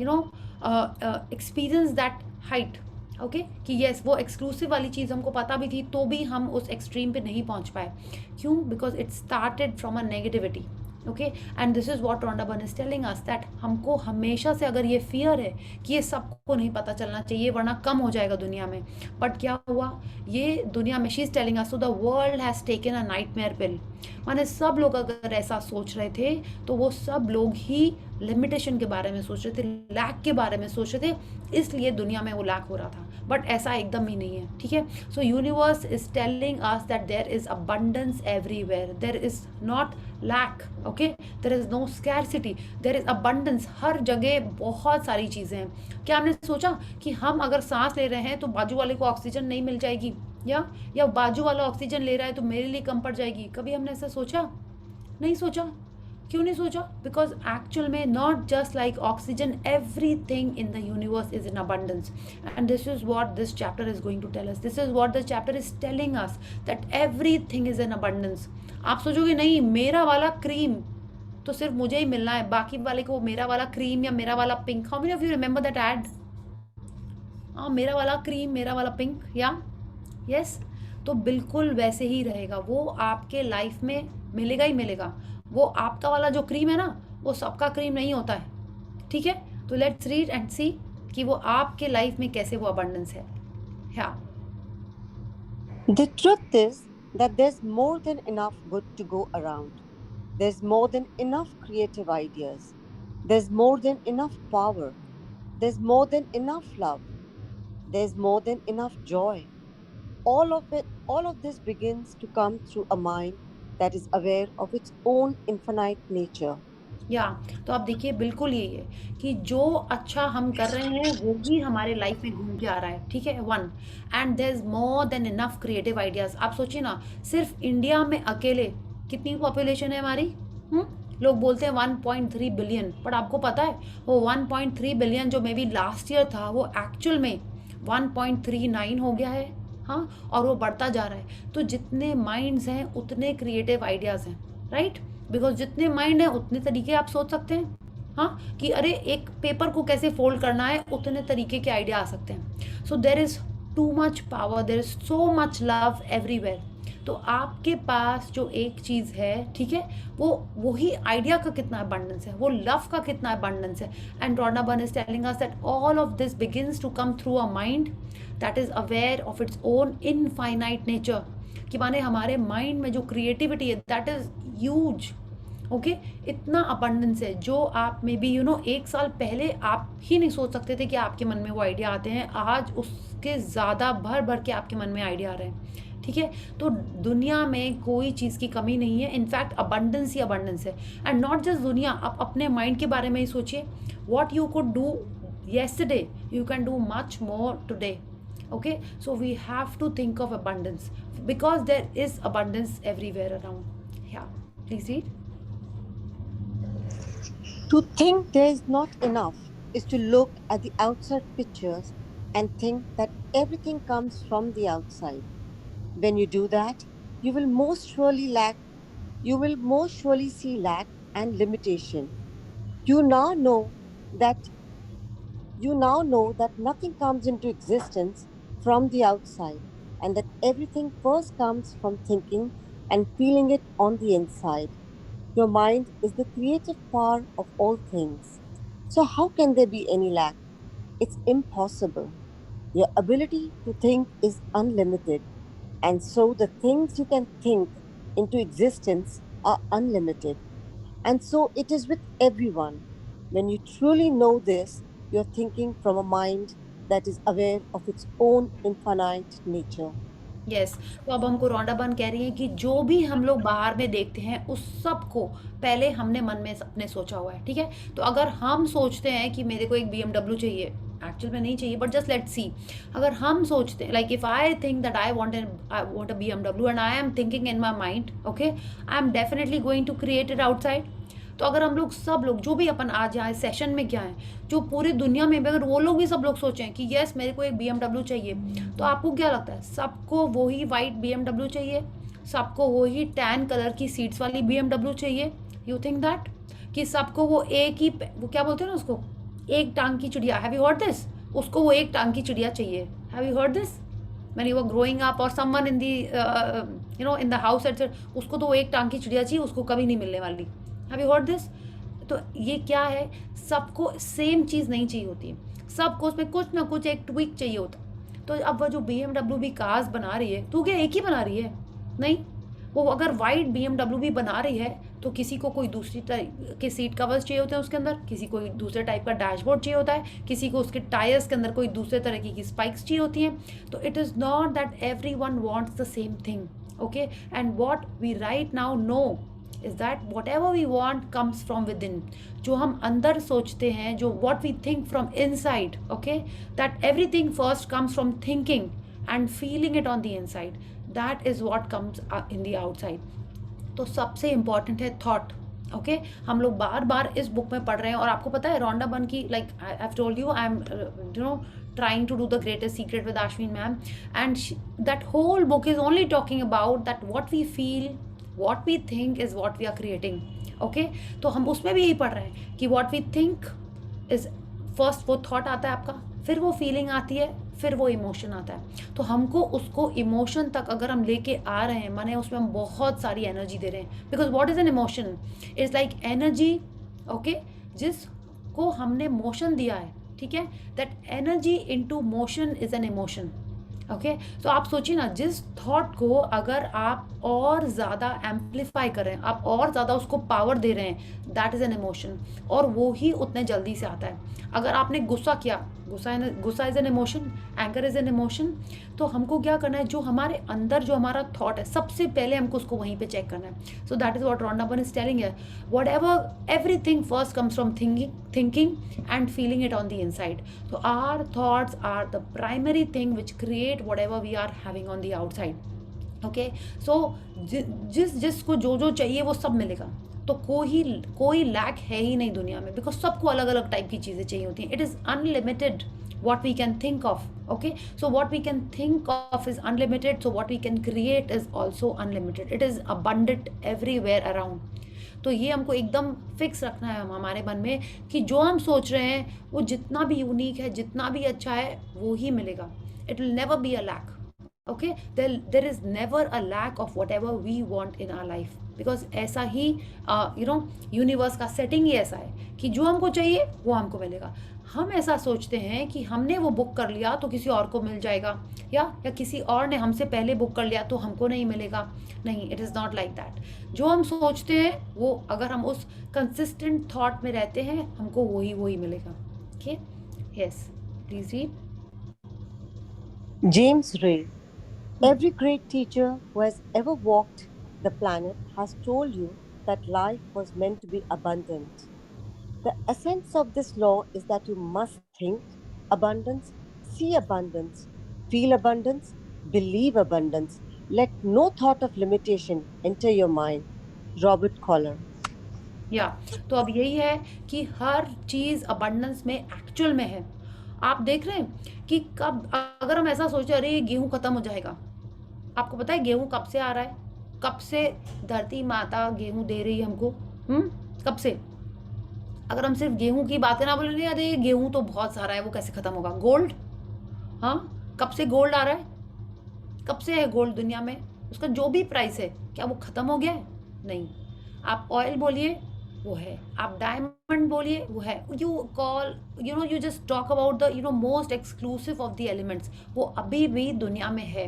Speaker 1: experience that height, okay, कि येस, वो एक्सक्लूसिव वाली चीज़ हमको पता भी थी, तो भी हम उस एक्सट्रीम पे नहीं पहुंच पाए। क्यों? Because it started from a negativity, okay, and this is what Rhonda Byrne is telling us, that हमको हमेशा से अगर ये फियर है कि ये सबको नहीं पता चलना चाहिए वरना कम हो जाएगा दुनिया में, बट क्या हुआ, ये दुनिया में she is telling us, so the world has taken a nightmare pill. माने सब लोग अगर ऐसा सोच रहे थे, तो वो सब लोग ही लिमिटेशन के बारे में सोच रहे थे, लैक के बारे में सोच रहे थे, इसलिए दुनिया में वो लैक हो रहा था, बट ऐसा एकदम ही नहीं है, ठीक है। So universe is telling us that there is abundance everywhere, there is not lack, okay, there is no scarcity, there is abundance, हर जगह बहुत सारी चीज़ें हैं। क्या हमने सोचा कि हम अगर सांस ले रहे हैं तो बाजू वाले को ऑक्सीजन नहीं मिल जाएगी, या बाजू वाला ऑक्सीजन ले रहा है तो मेरे लिए कम पड़ जाएगी? कभी हमने ऐसा सोचा? नहीं सोचा। क्यों नहीं सोचा? बिकॉज एक्चुअल में not just like oxygen, everything in the universe is in abundance, and this is what this chapter is going to tell us, this is what the chapter is telling us, that everything is in abundance. आप सोचोगे नहीं, मेरा वाला cream तो सिर्फ मुझे ही मिलना है, बाकी वाले को मेरा वाला क्रीम या मेरा वाला pink, how many of you remember that ad? हाँ, मेरा वाला क्रीम, मेरा वाला पिंक, या यस, तो बिल्कुल वैसे ही रहेगा, वो आपके लाइफ में मिलेगा ही मिलेगा। वो आपका वाला जो क्रीम है ना, वो सबका क्रीम नहीं होता है, ठीक है। तो लेट्स रीड एंड सी कि वो आपके लाइफ में कैसे वो अबंडेंस है। हाँ,
Speaker 6: The truth is that there's more than enough good to go around. There's more than enough creative ideas. There's more than enough power. There's more than enough love. There's more than enough joy. All of this begins to come through a mind that is aware of its own infinite nature.
Speaker 1: या तो आप देखिए, बिल्कुल यही है कि जो अच्छा हम कर रहे हैं वो ही हमारे लाइफ में घूम के आ रहा है, ठीक है। One, and there is more than enough creative ideas. आप सोचिए ना, सिर्फ इंडिया में अकेले कितनी पॉपुलेशन है हमारी? लोग बोलते हैं 1.3 बिलियन, बट आपको पता है वो 1.3 बिलियन जो मे बी लास्ट ईयर था, वो एक्चुअल में 1.39 हो गया है, हाँ, और वो बढ़ता जा रहा है। तो जितने माइंड्स हैं उतने क्रिएटिव आइडियाज़ हैं, राइट, बिकॉज जितने माइंड हैं उतने तरीके आप सोच सकते हैं, हाँ, कि अरे एक पेपर को कैसे फोल्ड करना है, उतने तरीके के आइडिया आ सकते हैं। So there is too much power, there is so much love everywhere. तो आपके पास जो एक चीज़ है, ठीक है, वो वही आइडिया का कितना अबंडेंस है, वो लव का कितना अबंडेंस है। And Rhonda Byrne is telling us that all of this begins to come through a mind that is aware of its own infinite nature, कि माने हमारे माइंड में जो क्रिएटिविटी है दैट इज ह्यूज, ओके, इतना abundance है जो आप में भी एक साल पहले आप ही नहीं सोच सकते थे कि आपके मन में वो आइडिया आते हैं। आज उसके ज़्यादा भर भर के आपके मन में आइडिया आ रहे हैं, ठीक है। तो दुनिया में कोई चीज़ की कमी नहीं है, इनफैक्ट अबंडेंस ही अबंडेंस है। एंड नॉट जस्ट दुनिया, आप अपने माइंड के बारे में ही सोचिए, what you could do yesterday you can do much more today, okay, so we have to think of abundance because there is abundance everywhere around. Yeah, please read.
Speaker 6: To think there is not enough is to look at the outside pictures and think that everything comes from the outside. When you do that, you will most surely lack you will most surely see lack and limitation. You now know that nothing comes into existence from the outside and that everything first comes from thinking and feeling it on the inside. Your mind is the creative power of all things. So, how can there be any lack? It's impossible. Your ability to think is unlimited, and so the things you can think into existence are unlimited. And so it is with everyone. When you truly know this, you're thinking from a mind that is aware of its own infinite nature.
Speaker 1: Yes. तो अब हमको रौंडा बन कह रही है कि जो भी हम लोग बाहर में देखते हैं उस सब को पहले हमने मन में अपने सोचा हुआ है, ठीक है। तो अगर हम सोचते हैं कि मेरे को एक BMW चाहिए, एक्चुअल में नहीं चाहिए, बट जस्ट लेट्स सी। अगर हम सोचते हैं, like if I think that I want a BMW and I am thinking in my mind, okay, I am definitely going to create it outside. तो अगर हम लोग सब लोग जो भी अपन आज यहाँ सेशन में क्या है, जो पूरी दुनिया में भी अगर वो लोग भी सब लोग सोचें कि यस मेरे को एक BMW चाहिए, तो आपको क्या लगता है सबको वही वाइट BMW चाहिए, सबको वही टैन कलर की सीट्स वाली BMW चाहिए? यू थिंक दैट कि सबको वो एक ही, वो क्या बोलते हैं ना उसको, एक टांग की चिड़िया, हैव यू हर्ड दिस? उसको वो एक टांग की चिड़िया चाहिए, have you heard this? when you were growing up or someone in the in the house etc, उसको तो वो एक टांग की चिड़िया चाहिए, उसको कभी नहीं मिलने वाली। Have you heard this? तो ये क्या है, सबको सेम चीज़ नहीं चाहिए होती है, सबको उसमें कुछ ना कुछ एक ट्विक चाहिए होता। तो अब वो जो BMW भी कार्स बना रही है, तो क्या एक ही बना रही है? नहीं, वो अगर वाइट BMW भी बना रही है तो किसी को कोई दूसरी टाइप के सीट कवर्स चाहिए होते हैं उसके अंदर, किसी को दूसरे टाइप का डैशबोर्ड चाहिए होता है, किसी को उसके टायर्स के अंदर कोई दूसरे तरीके की स्पाइक्स चाहिए होती हैं। तो it is not that everyone wants the same thing, okay. And what we right now know is that whatever we want comes from within, जो हम अंदर सोचते हैं, जो what we think from inside, okay, that everything first comes from thinking and feeling it on the inside, that is what comes in the outside। तो सबसे important है thought, okay. हम लोग बार बार इस बुक में पढ़ रहे हैं और आपको पता है रौंडा बन की, like I have told you, I am trying to do the greatest secret with Ashwin ma'am, and that whole book is only talking about that what we feel, what we think is what we are creating, okay। तो हम उसमें भी यही पढ़ रहे हैं कि what we think is first, वो thought आता है आपका, फिर वो feeling आती है, फिर वो इमोशन आता है। तो हमको उसको इमोशन तक अगर हम लेके आ रहे हैं, माने उसमें हम बहुत सारी एनर्जी दे रहे हैं, because what is an emotion? It's like energy, okay, जिसको हमने मोशन दिया है, ठीक है, that energy into motion is an emotion, okay. तो आप सोचिए ना, जिस थॉट को अगर आप और ज़्यादा एम्पलीफाई कर रहे हैं, आप और ज़्यादा उसको पावर दे रहे हैं, दैट इज़ एन इमोशन, और वो ही उतने जल्दी से आता है। अगर आपने गुस्सा किया, गुस्सा is an emotion, anger is an emotion, तो हमको क्या करना है, जो हमारे अंदर जो हमारा थॉट है, सबसे पहले हमको उसको वहीं पे चेक करना है। So that is what Rhonda Byrne is telling है, whatever everything first comes from thinking and feeling it on the inside. तो our thoughts are the primary thing which create whatever we are having on the outside, okay. सो जिसको जो चाहिए वो सब मिलेगा, तो कोई लैक है ही नहीं दुनिया में, बिकॉज सबको अलग अलग टाइप की चीज़ें चाहिए होती हैं। It is unlimited what we can think of, okay। So what we can think of is unlimited, so what we can create is also unlimited, it is abundant everywhere around। तो ये हमको एकदम fix रखना है हमारे मन में कि जो हम सोच रहे हैं वो जितना भी यूनिक है, जितना भी अच्छा है, वो ही मिलेगा। It will never be a lack, okay, there is never a lack of whatever we want in our life, because ऐसा ही यूनिवर्स का सेटिंग ही ऐसा है कि जो हमको चाहिए वो हमको मिलेगा। हम ऐसा सोचते हैं कि हमने वो बुक कर लिया तो किसी और को मिल जाएगा, या किसी और ने हमसे पहले बुक कर लिया तो हमको नहीं मिलेगा। नहीं, it is not like that. जो हम सोचते हैं वो, अगर हम उस कंसिस्टेंट थॉट में रहते हैं, हमको वही मिलेगा, okay. Yes, please read.
Speaker 6: James Ray. Every great teacher who has ever walked the planet has told you that life was meant to be abundant. The essence of this law is that you must think abundance, see abundance, feel abundance, believe abundance. Let no thought of limitation enter your mind. Robert Collar.
Speaker 1: या तो अब यही है कि हर चीज़ abundance में actual में है। आप देख रहे हैं कि कब अगर हम ऐसा सोचे अरे ये गेहूं खत्म हो जाएगा, आपको पता है गेहूं कब से आ रहा है, कब से धरती माता गेहूं दे रही है हमको, कब से? अगर हम सिर्फ गेहूं की बातें ना बोले अरे गेहूं तो बहुत सारा है वो कैसे खत्म होगा। गोल्ड, हाँ कब से गोल्ड आ रहा है, कब से है गोल्ड दुनिया में, उसका जो भी प्राइस है क्या वो खत्म हो गया है? नहीं। आप ऑयल बोलिए वो है, आप डायमंड बोलिए वो है, you call you just talk about the most exclusive of the elements, वो अभी भी दुनिया में है।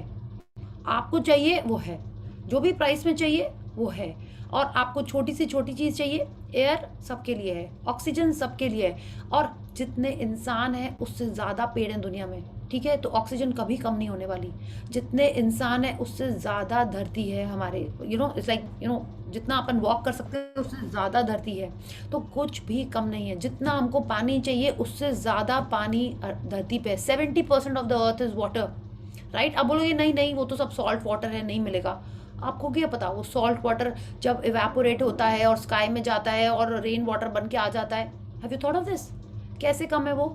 Speaker 1: आपको चाहिए वो है, जो भी प्राइस में चाहिए वो है। और आपको छोटी से छोटी चीज़ चाहिए, एयर सबके लिए है, ऑक्सीजन सबके लिए है, और जितने इंसान हैं उससे ज़्यादा पेड़ हैं दुनिया में, ठीक है? तो ऑक्सीजन कभी कम नहीं होने वाली। जितने इंसान हैं उससे ज़्यादा धरती है हमारे, इट्स लाइक जितना अपन वॉक कर सकते हैं उससे ज़्यादा धरती है, तो कुछ भी कम नहीं है। जितना हमको पानी चाहिए उससे ज़्यादा पानी धरती पे है। 70% of the earth is water, right? अब बोलोगे नहीं नहीं वो तो सब सॉल्ट वाटर है, नहीं मिलेगा। आपको क्या पता वो सॉल्ट वाटर जब इवेपोरेट होता है और स्काई में जाता है और रेन वाटर बन के आ जाता है, have you thought of this? कैसे कम है वो?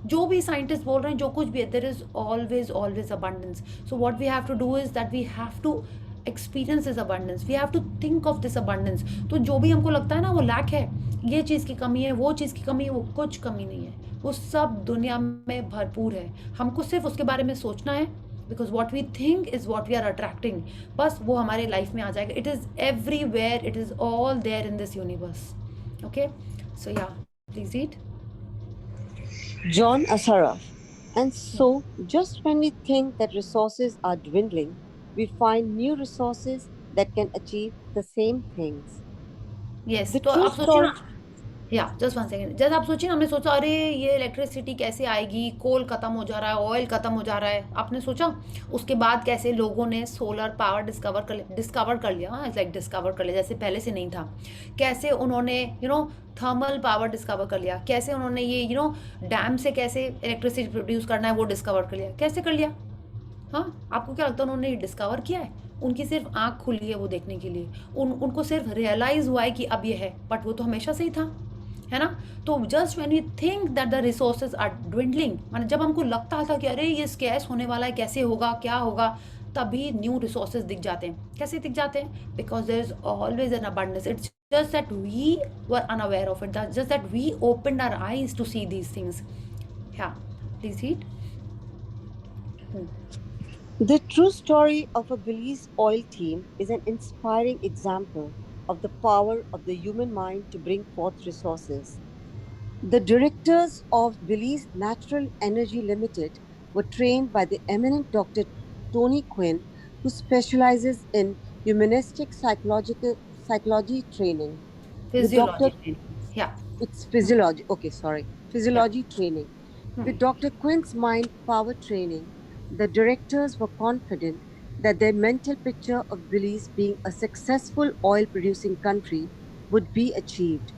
Speaker 1: जो भी साइंटिस्ट बोल रहे हैं, जो कुछ भी है, there is always always abundance. So what we have to do is that we have to experience this abundance, we have to think of this abundance. तो जो भी हमको लगता है ना वो लैक है, ये चीज़ की कमी है, वो चीज़ की कमी है, वो कुछ कमी नहीं है, वो सब दुनिया में भरपूर है। हमको सिर्फ उसके बारे में सोचना है, because what we think is what we are attracting, बस वो हमारे लाइफ में आ जाएगा। It is everywhere, it is all there in this universe. Okay, so yeah please read.
Speaker 6: John Assaraf. And so, just when we think that resources are dwindling, we find new resources that can achieve the same things.
Speaker 1: Yes,
Speaker 6: The
Speaker 1: तो
Speaker 6: true
Speaker 1: आप सोचिए
Speaker 6: story.
Speaker 1: ना, या just one second, जैसे आप सोचिए ना, हमने सोचा अरे ये इलेक्ट्रिसिटी कैसे आएगी, कोल खत्म हो जा रहा है, ऑयल खत्म हो जा रहा है, आपने सोचा? उसके बाद कैसे लोगों ने सोलर पावर डिस्कवर कर लिया, हाँ लाइक डिस्कवर कर लिया, जैसे पहले से नहीं था। कैसे उन्होंने थर्मल पावर डिस्कवर कर लिया, कैसे उन्होंने ये डैम से कैसे इलेक्ट्रिसिटी प्रोड्यूस करना है वो डिस्कवर कर लिया, कैसे कर लिया? हाँ, आपको क्या लगता है उन्होंने डिस्कवर किया है? उनकी सिर्फ आंख खुली है वो देखने के लिए, उनको सिर्फ रियलाइज हुआ है कि अब ये है, बट वो तो हमेशा से ही था, है ना? तो just when you think that the resources are dwindling, माने जब हमको लगता था कि अरे ये स्कैर्स होने वाला है, कैसे होगा, क्या होगा, तभी न्यू रिसोर्सेज दिख जाते हैं। कैसे दिख जाते हैं? Because there is always an abundance. It's just that we were unaware of it, that's just that we opened our eyes to see these things. Yeah, please read.
Speaker 6: The true story of a Belize oil team is an inspiring example of the power of the human mind to bring forth resources. The directors of Belize Natural Energy Limited were trained by the eminent Dr. Tony Quinn, who specializes in humanistic psychology training.
Speaker 1: Physiology. Yeah.
Speaker 6: It's physiology. Okay, sorry. Physiology training. With Dr. Quinn's mind power training, the directors were confident that their mental picture of Belize being a successful oil producing country would be achieved.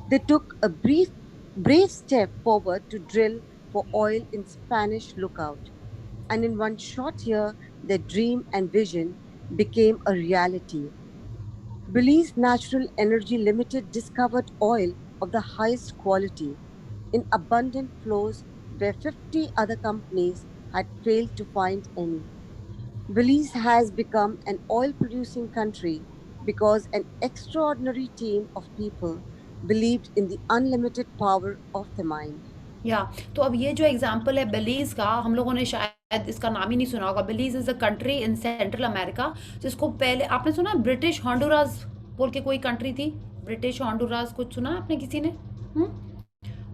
Speaker 6: They took a brave step forward to drill for oil in Spanish Lookout. And in one short year, their dream and vision became a reality. Belize Natural Energy Limited discovered oil of the highest quality in abundant flows where 50 other companies had failed to find any. Belize has become an oil producing country because an extraordinary team of people believed in the unlimited power of the mind.
Speaker 1: या तो अब ये जो example है बेलीज का, हम लोगों ने शायद इसका नाम ही नहीं सुना होगा। Belize is a country in Central America, जिसको पहले आपने सुना ब्रिटिश हॉन्डुरास बोल के कोई कंट्री थी। ब्रिटिश हॉन्डुरास कुछ सुना आपने किसी ने?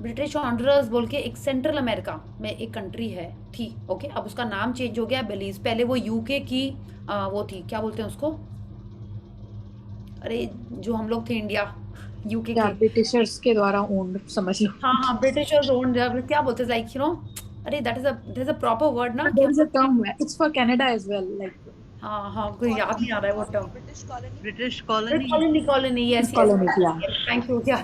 Speaker 1: ब्रिटिश हॉन्डुरास बोल के एक सेंट्रल अमेरिका में एक कंट्री है थी। ओके, अब उसका नाम चेंज हो गया बेलीज। पहले वो यूके की वो थी, क्या बोलते हैं उसको, अरे जो हम लोग थे इंडिया, यूके के
Speaker 3: ब्रिटिशर्स के द्वारा ओन्ड, समझ लो।
Speaker 1: हाँ ब्रिटिशर्स ओन्ड, क्या बोलते हैं, लाइक अरे that is there is a proper word ना,
Speaker 3: there is a term, it's for Canada as well, like
Speaker 1: हाँ कोई याद नहीं आ रहा है वो term.
Speaker 9: British colony.
Speaker 1: Colony, yes thank you, yeah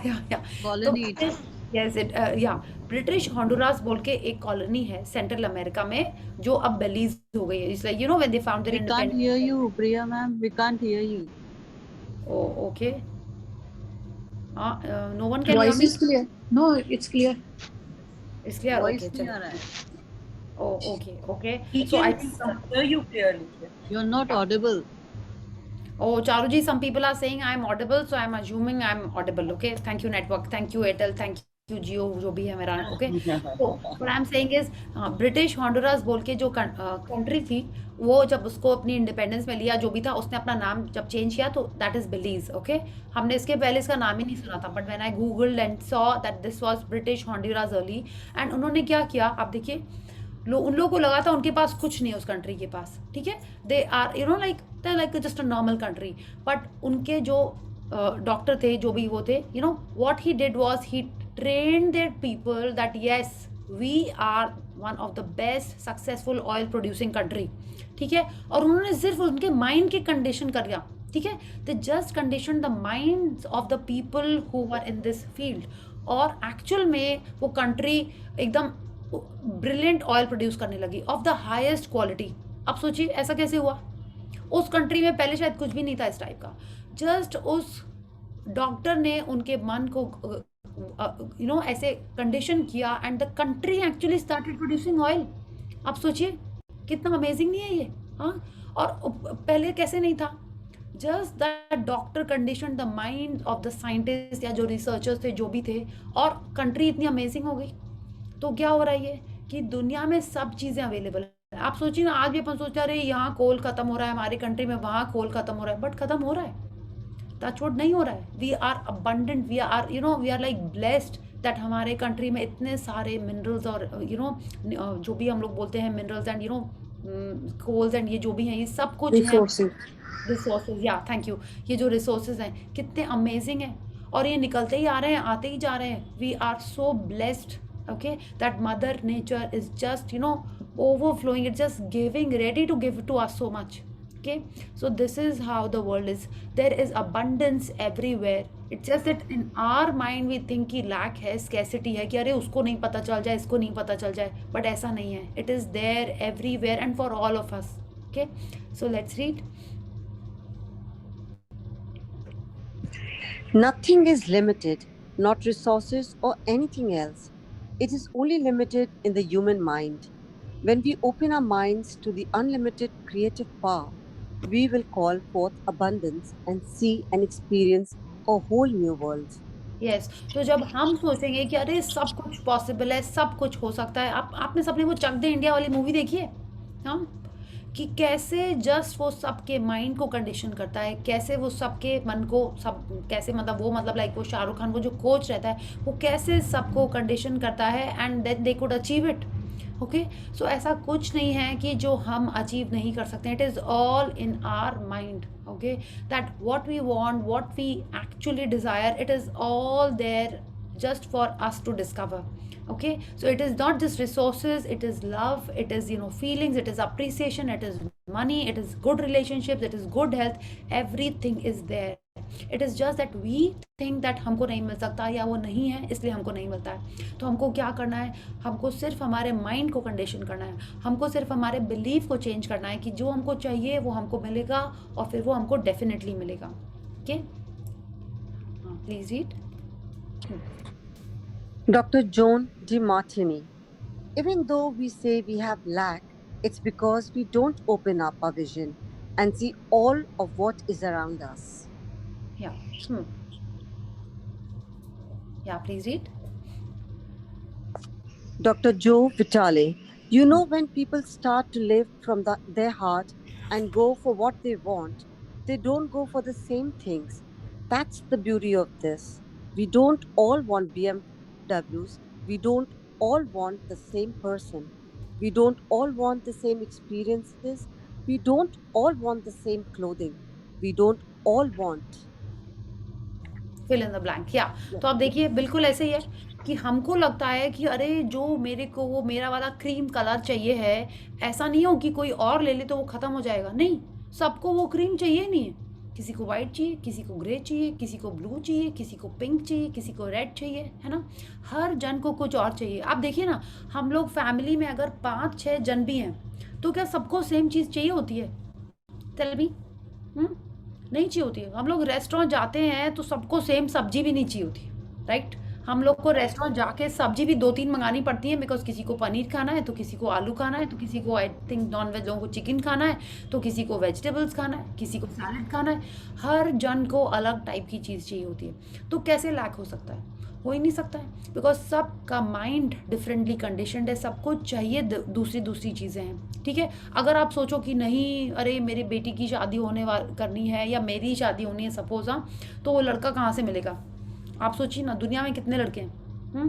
Speaker 9: Colony.
Speaker 1: Yes it yeah British Honduras बोल के एक कॉलोनी है सेंट्रल अमेरिका में, जो अब बेलीज हो गई है। It's like when they found there
Speaker 9: We can't hear you, Priya ma'am. We can't hear you.
Speaker 1: Okay, No one can hear
Speaker 3: Voice
Speaker 1: me.
Speaker 3: is clear. No, it's clear.
Speaker 1: It's clear.
Speaker 9: Voice
Speaker 1: Okay,
Speaker 9: नहीं आ
Speaker 1: चलो.
Speaker 9: रहा है.
Speaker 1: Oh, okay.
Speaker 4: We
Speaker 1: So I
Speaker 4: can hear you clearly.
Speaker 9: You are not audible.
Speaker 1: Oh, Charuji, some people are saying I'm audible, so I'm assuming I'm audible. Okay, thank you network, thank you Airtel, thank you Jio, जो भी है मेरा. Okay, so what I'm saying is British Honduras बोल के जो country थी, वो जब उसको अपनी इंडिपेंडेंस में लिया, जो भी था, उसने अपना नाम जब चेंज किया तो दैट इज बिलीज. ओके, हमने इसके पहले इसका नाम ही नहीं सुना था, but when I googled and saw that this was British Honduras early, and उन्होंने क्या किया आप देखिए, उन लोगों को लगा था उनके पास कुछ नहीं है उस कंट्री के पास. ठीक है, they are you know like just a normal country, but उनके जो डॉक्टर थे, जो भी वो थे, you know what he did was he trained their people that yes we are one of the best successful oil producing country. ठीक है, और उन्होंने सिर्फ उनके माइंड की कंडीशन कर दिया. ठीक है, they just condition the minds of the people who are in this field, और एक्चुअल में वो कंट्री एकदम ब्रिलियंट ऑयल प्रोड्यूस करने लगी ऑफ द हाईएस्ट क्वालिटी. अब सोचिए ऐसा कैसे हुआ. उस कंट्री में पहले शायद कुछ भी नहीं था इस टाइप का, जस्ट उस डॉक्टर ने उनके मन को यू नो ऐसे कंडीशन किया, and the country actually started producing oil. अब सोचिए कितना अमेजिंग नहीं है ये. हाँ, और पहले कैसे नहीं था, just that doctor condition the mind of the scientist या जो रिसर्चर्स थे, जो भी थे, और कंट्री इतनी अमेजिंग हो गई. तो क्या हो रहा है ये कि दुनिया में सब चीज़ें अवेलेबल है. आप सोचिए ना, आज भी अपन सोचते हैं अरे यहाँ कोल खत्म हो रहा है हमारी कंट्री में, वहाँ कोल खत्म हो रहा है, बट खत्म हो रहा है, टचवुड नहीं हो रहा है. We are abundant, we are you know we are like blessed that हमारे कंट्री में इतने सारे मिनरल्स और यू नो जो भी हम लोग बोलते हैं minerals and you know coals and ये जो भी हैं, ये सब कुछ रिसोर्सेज. या थैंक यू. ये जो रिसोर्सेज हैं कितने अमेजिंग हैं, और ये निकलते ही आ रहे हैं, आते ही जा रहे हैं. We are so blessed. Okay, that mother nature is just you know overflowing, it's just giving, ready to give to us so much. Okay, so this is how the world is. There is abundance everywhere. It's just that in our mind we think कि lack है, scarcity है, कि अरे उसको नहीं पता चल जाए, इसको नहीं पता चल जाए, but ऐसा नहीं है. It is there everywhere and for all of us. Okay, so let's read.
Speaker 6: Nothing is limited, not resources or anything else. It is only limited in the human mind. When we open our minds to the unlimited creative power, we will call forth abundance and see and experience a whole new world.
Speaker 1: Yes, तो जब हम सोचेंगे कि अरे सब कुछ possible है, सब कुछ हो सकता है. आपने सबने वो चक दे इंडिया वाली मूवी देखी है? हाँ, कि कैसे जस्ट वो सबके माइंड को कंडीशन करता है, कैसे वो सबके मन को सब कैसे मतलब लाइक वो शाहरुख खान वो जो कोच रहता है, वो कैसे सबको कंडीशन करता है, and then they could achieve it. Okay, so ऐसा कुछ नहीं है कि जो हम अचीव नहीं कर सकते. It is all in our mind. Okay, that what we want, what we actually desire, it is all there just for us to discover. Okay, so it is not just resources, it is love, it is you know feelings, it is appreciation, it is money, it is good relationships, it is good health. Everything is there. It is just that we think that हमको नहीं मिल सकता या वो नहीं है इसलिए हमको नहीं मिलता है. तो हमको क्या करना है, हमको सिर्फ हमारे माइंड को कंडीशन करना है, हमको सिर्फ हमारे बिलीफ को चेंज करना है कि जो हमको चाहिए वो हमको मिलेगा, और फिर वो हमको डेफिनेटली मिलेगा. Okay, please read.
Speaker 6: Dr. Joan DeMartini. Even though we say we have lack, it's because we don't open up our vision and see all of what is around us.
Speaker 1: Yeah. Yeah, please read.
Speaker 6: Dr. Joe Vitale. You know, when people start to live from their heart and go for what they want, they don't go for the same things. That's the beauty of this. We don't all want BMWs. We don't all want the same person. We don't all want the same experiences. We don't all want the same clothing. We don't all want.
Speaker 1: Fill in the blank. Yeah. तो आप देखिए बिल्कुल ऐसे ही है कि हमको लगता है कि अरे जो मेरे को वो मेरा वाला क्रीम कलर चाहिए है, ऐसा नहीं हो कि कोई और ले ले तो वो ख़त्म हो जाएगा. नहीं, सबको वो क्रीम चाहिए नहीं है. किसी को वाइट चाहिए, किसी को ग्रे चाहिए, किसी को ब्लू चाहिए, किसी को पिंक चाहिए, किसी को रेड चाहिए, है ना. हर जन को कुछ और चाहिए. आप देखिए ना, हम लोग फैमिली में अगर 5-6 जन भी हैं तो क्या सबको सेम चीज़ चाहिए होती है? Tell me. नहीं चाहिए होती है। हम लोग रेस्टोरेंट जाते हैं तो सबको सेम सब्जी भी नहीं चाहिए होती, राइट? हम लोग को रेस्टोरेंट जाके सब्जी भी 2-3 मंगानी पड़ती है, बिकॉज़ किसी को पनीर खाना है, तो किसी को आलू खाना है, तो किसी को आई थिंक नॉन-वेज लोगों को चिकन खाना है, तो किसी को वेजिटेबल्स खाना है, किसी को सैलेड खाना है। हर जन को अलग टाइप की चीज़ चाहिए होती है। तो कैसे लैक हो सकता है? हो ही नहीं सकता है, बिकॉज़ सबका माइंड डिफरेंटली कंडीशनड है, सबको चाहिए दूसरी चीज़ें हैं, ठीक है? अगर आप सोचो कि नहीं, अरे मेरी बेटी की शादी करनी है या मेरी शादी होनी है सपोज़, हाँ, तो वो लड़का कहाँ से मिलेगा? आप सोचिए ना, दुनिया में कितने लड़के हैं?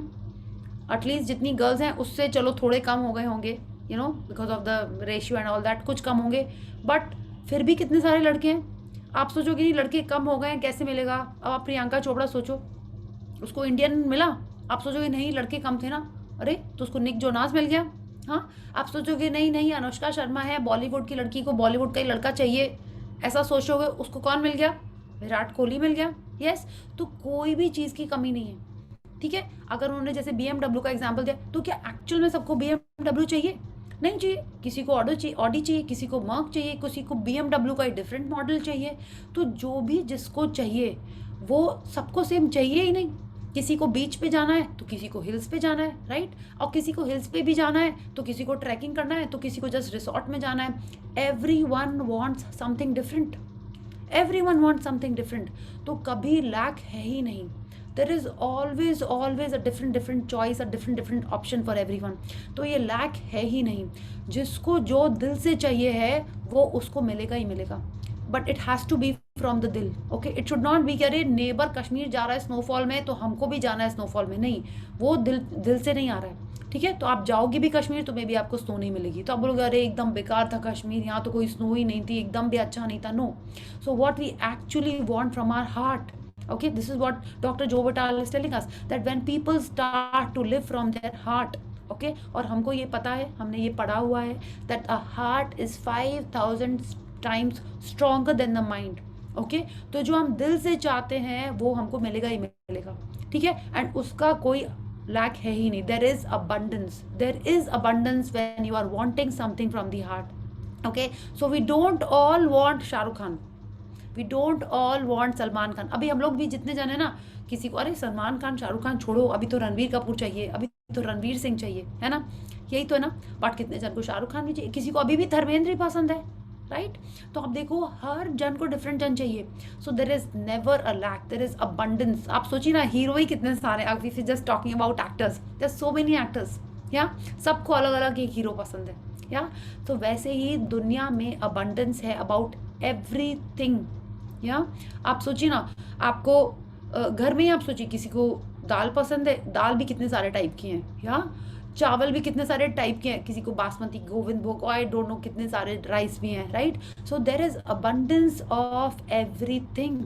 Speaker 1: एटलीस्ट जितनी गर्ल्स हैं उससे चलो थोड़े कम हो गए होंगे, you know, because of the ratio and all that, कुछ कम होंगे, बट फिर भी कितने सारे लड़के हैं। आप सोचो कि नहीं, लड़के कम हो गए हैं, कैसे मिलेगा? अब आप प्रियंका चोपड़ा सोचो, उसको इंडियन मिला। आप सोचोगे नहीं, लड़के कम थे ना, अरे तो उसको निक जोनास मिल गया। हाँ, आप सोचोगे नहीं नहीं, अनुष्का शर्मा है, बॉलीवुड की लड़की को बॉलीवुड का ही लड़का चाहिए, ऐसा सोचोगे, उसको कौन मिल गया? विराट कोहली मिल गया। यस, तो कोई भी चीज़ की कमी नहीं है, ठीक है? अगर उन्होंने जैसे BMW का एग्जाम्पल दिया, तो क्या एक्चुअल में सबको BMW चाहिए? नहीं चाहिए। किसी को ऑडी चाहिए, किसी को मर्क चाहिए, किसी को BMW का एक डिफरेंट मॉडल चाहिए। तो जो भी जिसको चाहिए वो सबको सेम चाहिए ही नहीं। किसी को बीच पे जाना है तो किसी को हिल्स पे जाना है, राइट? और किसी को हिल्स पे भी जाना है तो किसी को ट्रैकिंग करना है, तो किसी को जस्ट रिसोर्ट में जाना है। Everyone wants something different, everyone wants something different. तो कभी लैक है ही नहीं। There is always a different choice, a different option for everyone. तो ये लैक है ही नहीं। जिसको जो दिल से चाहिए है वो उसको मिलेगा ही मिलेगा, but it has to be from the दिल। Okay, it should not be कि अरे नेबर कश्मीर जा रहा है स्नोफॉल में तो हमको भी जाना है स्नोफॉल में। नहीं, वो दिल से नहीं आ रहा है, ठीक है? तो आप जाओगे भी कश्मीर तो मे बी आपको स्नो नहीं मिलेगी, तो आप बोलोगे अरे एकदम बेकार था कश्मीर, यहाँ तो कोई स्नो ही नहीं थी, एकदम भी अच्छा नहीं था। No, so what we actually want from our heart, okay, this is what Dr. Joe Vitale is telling us, that when people start to live from their heart, okay, और हमको ये पता है, हमने ये पढ़ा हुआ है, that a heart is 5000 times stronger than the mind, okay? तो जो हम दिल से चाहते हैं वो हमको मिलेगा ही मिलेगा, ठीक है? एंड उसका कोई लैक है ही नहीं। there is abundance when you are wanting something from the heart, okay? So we don't all want Shahrukh Khan, we don't all want Salman Khan. अभी हम लोग भी जितने जाने ना, किसी को अरे सलमान खान शाहरुख खान छोड़ो, अभी तो रणवीर कपूर चाहिए, अभी तो रणवीर सिंह चाहिए, है ना? यही तो है ना। बट कितने जन को शाहरुख खान भी चाहिए, किसी को अभी भी धर्मेंद्र ही पसंद है, राइट? तो आप देखो हर जन को डिफरेंट जन चाहिए। So there is never a lack, there is abundance. आप सोचिए ना, हीरो ही कितने सारे, if you just talking about actors, there so many actors, या सबको अलग अलग एक हीरो पसंद है, या तो वैसे ही दुनिया में अबंडेंस है अबाउट एवरीथिंग। या आप सोचिए ना, आपको घर में ही आप सोचिए, किसी को दाल पसंद है, दाल भी कितने सारे टाइप की हैं, या चावल भी कितने सारे टाइप के हैं, किसी को बासमती, गोविंद भोग, आई डोंट नो कितने सारे राइस भी हैं, right? So there is abundance of everything.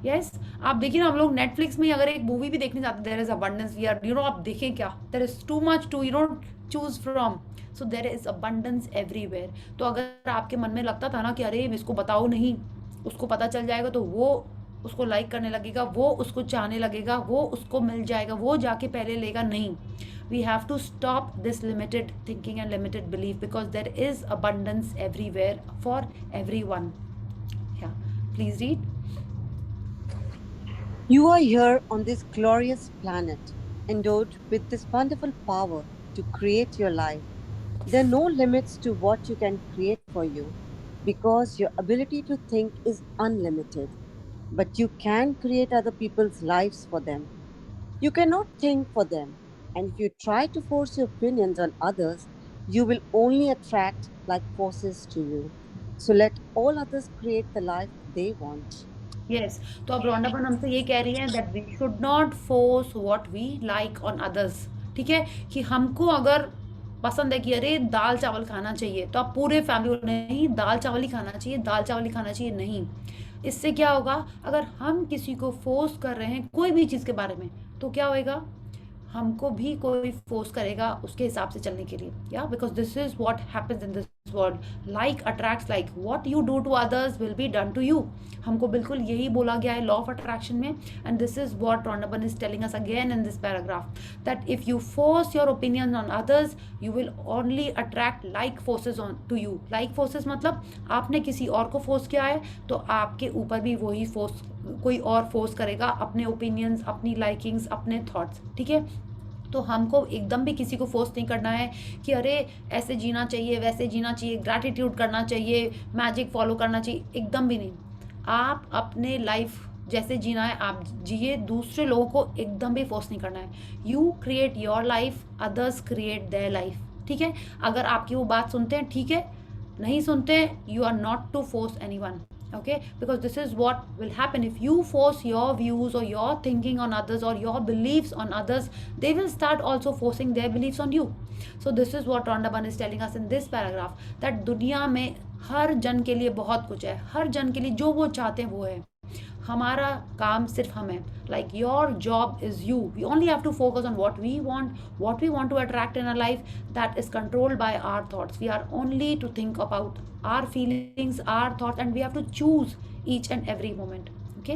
Speaker 1: Yes, आप देखिए ना, हम लोग नेटफ्लिक्स में अगर एक मूवी भी देखने जाते, there is abundance, we are, you know, आप देखें क्या, there is too much to, you know, choose from. So there is abundance everywhere. तो अगर आपके मन में लगता था ना कि अरे इसको बताओ नहीं, उसको पता चल जाएगा तो वो उसको लाइक करने लगेगा, वो उसको चाहने लगेगा, वो उसको मिल जाएगा, वो जाके पहले लेगा, नहीं। We have to stop this limited thinking and limited belief, because there is abundance everywhere for everyone. Yeah please read.
Speaker 6: You are here on this glorious planet, endowed with this wonderful power to create your life. There are no limits to what you can create for you, because your ability to think is unlimited. But you can create other people's lives for them. You cannot think for them. And if you try to force your opinions on others, you will only attract like forces to you. So let all others create the life they want.
Speaker 1: Yes, तो अब Rhonda Byrne हमसे ये कह रही है that we should not force what we like on others, ठीक है? कि हमको अगर पसंद है कि अरे दाल चावल खाना चाहिए, तो आप पूरे फैमिली को नहीं दाल चावल ही खाना चाहिए, दाल चावल ही खाना चाहिए, नहीं। इससे क्या होगा, अगर हम किसी को फोर्स कर रहे हैं कोई भी चीज़ के बारे में, तो क्या होएगा, हमको भी कोई फोर्स करेगा उसके हिसाब से चलने के लिए, या because this is what happens in this world, like attracts like, what you do to others will be done to you. हमको बिल्कुल यही बोला गया है लॉ ऑफ अट्रैक्शन में, and this is what Rhonda Byrne is telling us again in this paragraph, that if you force your opinion on others you will only attract like forces on to you. Like forces मतलब आपने किसी और को force किया है तो आपके ऊपर भी वही फोर्स कोई और फोर्स करेगा, अपने ओपिनियंस, अपनी लाइकिंग्स, अपने थॉट्स, ठीक है। तो हमको एकदम भी किसी को फोर्स नहीं करना है कि अरे ऐसे जीना चाहिए, वैसे जीना चाहिए, ग्रैटिट्यूड करना चाहिए, मैजिक फॉलो करना चाहिए, एकदम भी नहीं। आप अपने लाइफ जैसे जीना है आप जिए, दूसरे लोगों को एकदम भी फोर्स नहीं करना है। You create your life, others create their life, ठीक है। अगर आपकी वो बात सुनते हैं ठीक है, नहीं सुनते हैं, you are not to force anyone, okay, because this is what will happen if you force your views or your thinking on others or your beliefs on others, they will start also forcing their beliefs on you. So this is what Rhonda Byrne is telling us in this paragraph, that दुनिया में हर जन के लिए बहुत कुछ है, हर जन के लिए जो वो चाहते हैं वो है, हमारा काम सिर्फ हम है। Like your job is you, we only have to focus on what we want to attract in our life, that is controlled by our thoughts. We are only to think about our feelings, our thoughts, and we have to choose each and every moment. Okay,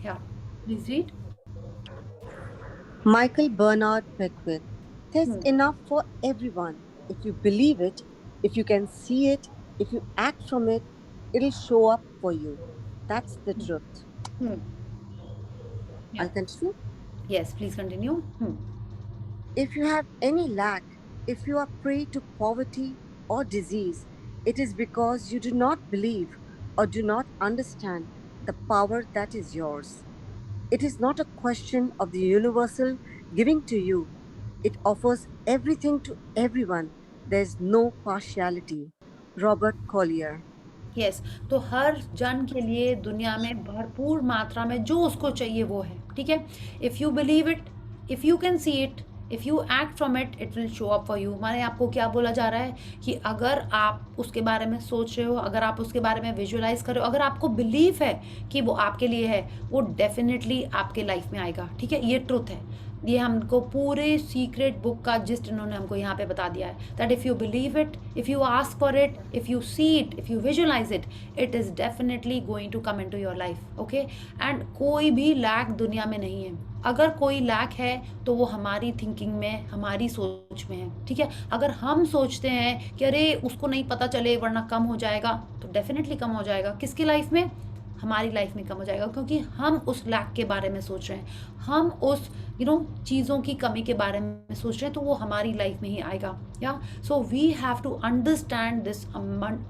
Speaker 1: yeah, please read.
Speaker 6: Michael Bernard Beckwith. There's enough for everyone. If you believe it, if you can see it, if you act from it, it'll show up for you. That's the truth.
Speaker 1: Yeah.
Speaker 6: I'll continue.
Speaker 1: Yes, please continue.
Speaker 6: If you have any lack, if you are prey to poverty or disease, it is because you do not believe or do not understand the power that is yours. It is not a question of the universal giving to you. It offers everything to everyone. There is no partiality. Robert Collier.
Speaker 1: Yes, तो हर जन के लिए दुनिया में भरपूर मात्रा में जो उसको चाहिए वो है, ठीक है। If you believe it, if you can see it, if you act from it, it will show up for you. माने आपको क्या बोला जा रहा है कि अगर आप उसके बारे में सोच रहे हो, अगर आप उसके बारे में विजुअलाइज कर रहे हो, अगर आपको बिलीव है कि वो आपके लिए है, वो डेफिनेटली आपके लाइफ में आएगा, ठीक है। ये ट्रुथ है, ये हमको पूरे सीक्रेट बुक का जिस्ट इन्होंने हमको यहाँ पे बता दिया है, that if you believe it, if you ask for it, if you see it, if you visualise it, it is definitely going to come into your life, okay. And कोई भी lack दुनिया में नहीं है। अगर कोई lack है तो वो हमारी थिंकिंग में, हमारी सोच में है, ठीक है। अगर हम सोचते हैं कि अरे उसको नहीं पता चले वरना कम हो जाएगा, तो डेफिनेटली कम हो जाएगा। किसकी लाइफ में? हमारी लाइफ में कम हो जाएगा, क्योंकि हम उस लैक के बारे में सोच रहे हैं, हम उस चीज़ों की कमी के बारे में सोच रहे हैं, तो वो हमारी लाइफ में ही आएगा। Yeah so we have to understand this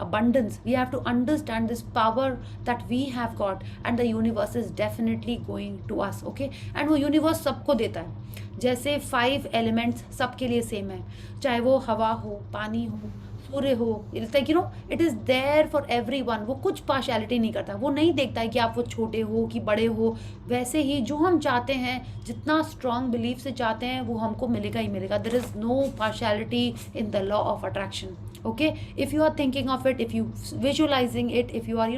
Speaker 1: abundance, we have to understand this power that we have got, and the universe is definitely going to us, okay। and वो यूनिवर्स सबको देता है, जैसे 5 एलिमेंट्स सबके लिए सेम है, चाहे वो हवा हो, पानी हो, सूर्य हो, it is there for everyone. वो कुछ पार्शियलिटी नहीं करता, वो नहीं देखता है कि आप वो छोटे हो कि बड़े हो। वैसे ही जो हम चाहते हैं, जितना स्ट्रॉन्ग बिलीफ से चाहते हैं, वो हमको मिलेगा ही मिलेगा। There is no partiality in the law of attraction, okay. If you are thinking of it, if you visualising it, if you are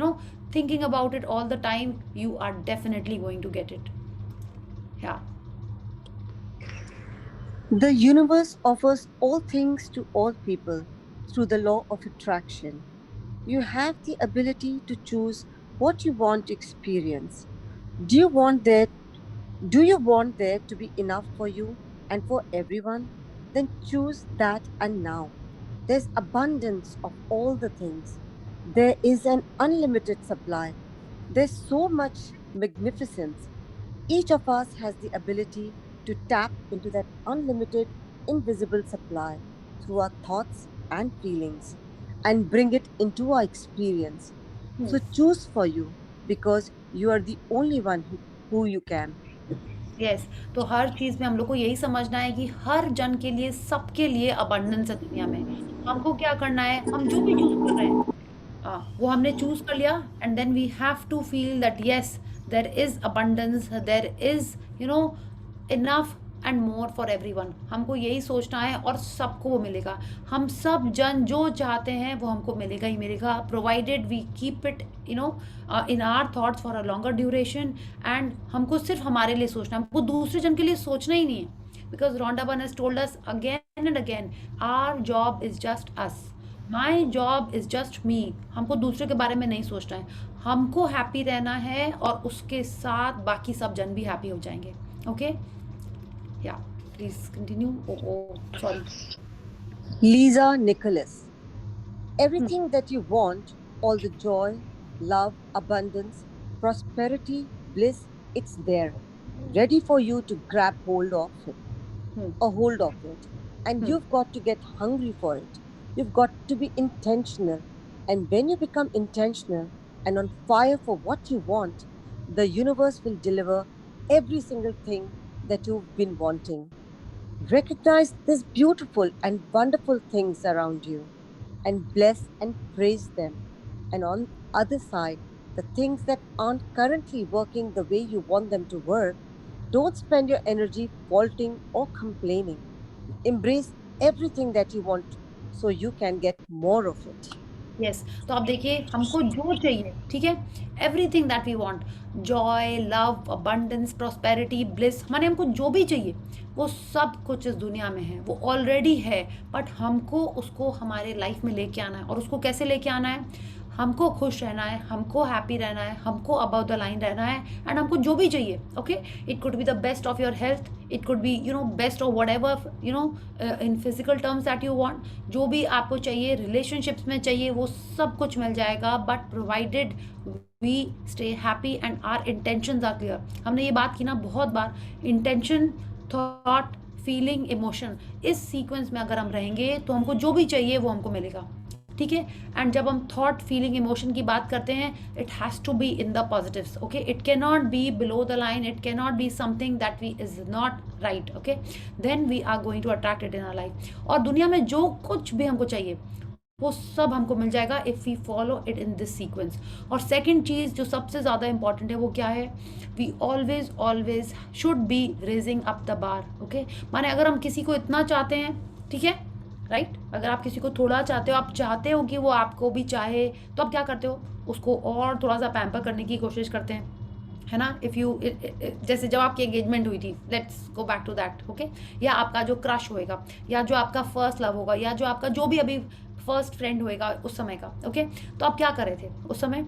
Speaker 1: thinking about it all the time, you are definitely going to get it. Yeah.
Speaker 6: The universe offers all things to all people through the law of attraction. You have the ability to choose what you want to experience. Do you want there to be enough for you and for everyone? Then choose that, and now there's abundance of all the things. There is an unlimited supply. There's so much magnificence. Each of us has the ability to tap into that unlimited, invisible supply through our thoughts and feelings and bring it into our experience. So choose for you, because you are the only one who you can.
Speaker 1: Yes, तो हर चीज़ में हम लोग को यही समझना है कि हर जन के लिए, सबके लिए अबंडेंस है दुनिया में। हमको क्या करना है, हम जो भी चूज़ कर रहे हैं, वो हमने चूज़ कर लिया, and then we have to feel that yes there is abundance, there is enough and more for everyone. हमको यही सोचना है और सबको वो मिलेगा। हम सब जन जो चाहते हैं वो हमको मिलेगा ही मिलेगा, provided we keep it in our thoughts for a longer duration. And हमको सिर्फ हमारे लिए सोचना है, हमको दूसरे जन के लिए सोचना ही नहीं है, because Rhonda Byrne has told us again and again, our job is just us. My job is just me. हमको दूसरे के बारे में नहीं सोचना है, हमको हैप्पी रहना है और उसके साथ बाकी सब जन भी हैप्पी हो जाएंगे। Okay, yeah please continue. Oh sorry.
Speaker 6: Lisa Nicholas. Everything that you want, all the joy, love, abundance, prosperity, bliss, it's there, ready for you to grab hold of it, a hold of it. And you've got to get hungry for it. You've got to be intentional. And when you become intentional and on fire for what you want, the universe will deliver every single thing that you've been wanting. Recognize these beautiful and wonderful things around you and bless and praise them. And on other side, the things that aren't currently working the way you want them to work, don't spend your energy faulting or complaining. Embrace everything that you want so you can get more of it.
Speaker 1: Yes, तो आप देखिए हमको जो चाहिए, ठीक है, everything that we want, joy, love, abundance, prosperity, bliss, माने हमको जो भी चाहिए वो सब कुछ इस दुनिया में है, वो ऑलरेडी है, बट हमको उसको हमारे लाइफ में लेके आना है। और उसको कैसे लेके आना है? हमको खुश रहना है, हमको हैप्पी रहना है, हमको अबाउट द लाइन रहना है, एंड हमको जो भी चाहिए, okay, it could be the best of your health, it could be best of what ever in physical terms that you want, जो भी आपको चाहिए, रिलेशनशिप्स में चाहिए, वो सब कुछ मिल जाएगा, but provided we stay happy and our intentions are clear. हमने ये बात की ना बहुत बार, इंटेंशन, थॉट, फीलिंग, इमोशन, इस सीक्वेंस में अगर हम रहेंगे तो हमको जो भी चाहिए वो हमको मिलेगा, ठीक है। एंड जब हम थॉट, फीलिंग, इमोशन की बात करते हैं, it has to be in the positives, okay, it can not be below the line, it can not be something that we is not right, okay, then we are going to attract it in our life. और दुनिया में जो कुछ भी हमको चाहिए वो सब हमको मिल जाएगा if we follow it in this sequence. और सेकेंड चीज़ जो सबसे ज़्यादा इंपॉर्टेंट है वो क्या है? We always should be raising up the bar, okay. माने अगर हम किसी को इतना चाहते हैं, ठीक है, राइट, अगर आप किसी को थोड़ा चाहते हो, आप चाहते हो कि वो आपको भी चाहे, तो आप क्या करते हो? उसको और थोड़ा सा पैम्पर करने की कोशिश करते हैं, है ना। इफ़ यू जैसे जब आपकी एंगेजमेंट हुई थी, let's go back to that, okay, या आपका जो क्रश होएगा, या जो आपका फर्स्ट लव होगा, या जो आपका जो भी अभी फर्स्ट फ्रेंड होएगा उस समय का, ओके, तो आप क्या कर रहे थे उस समय?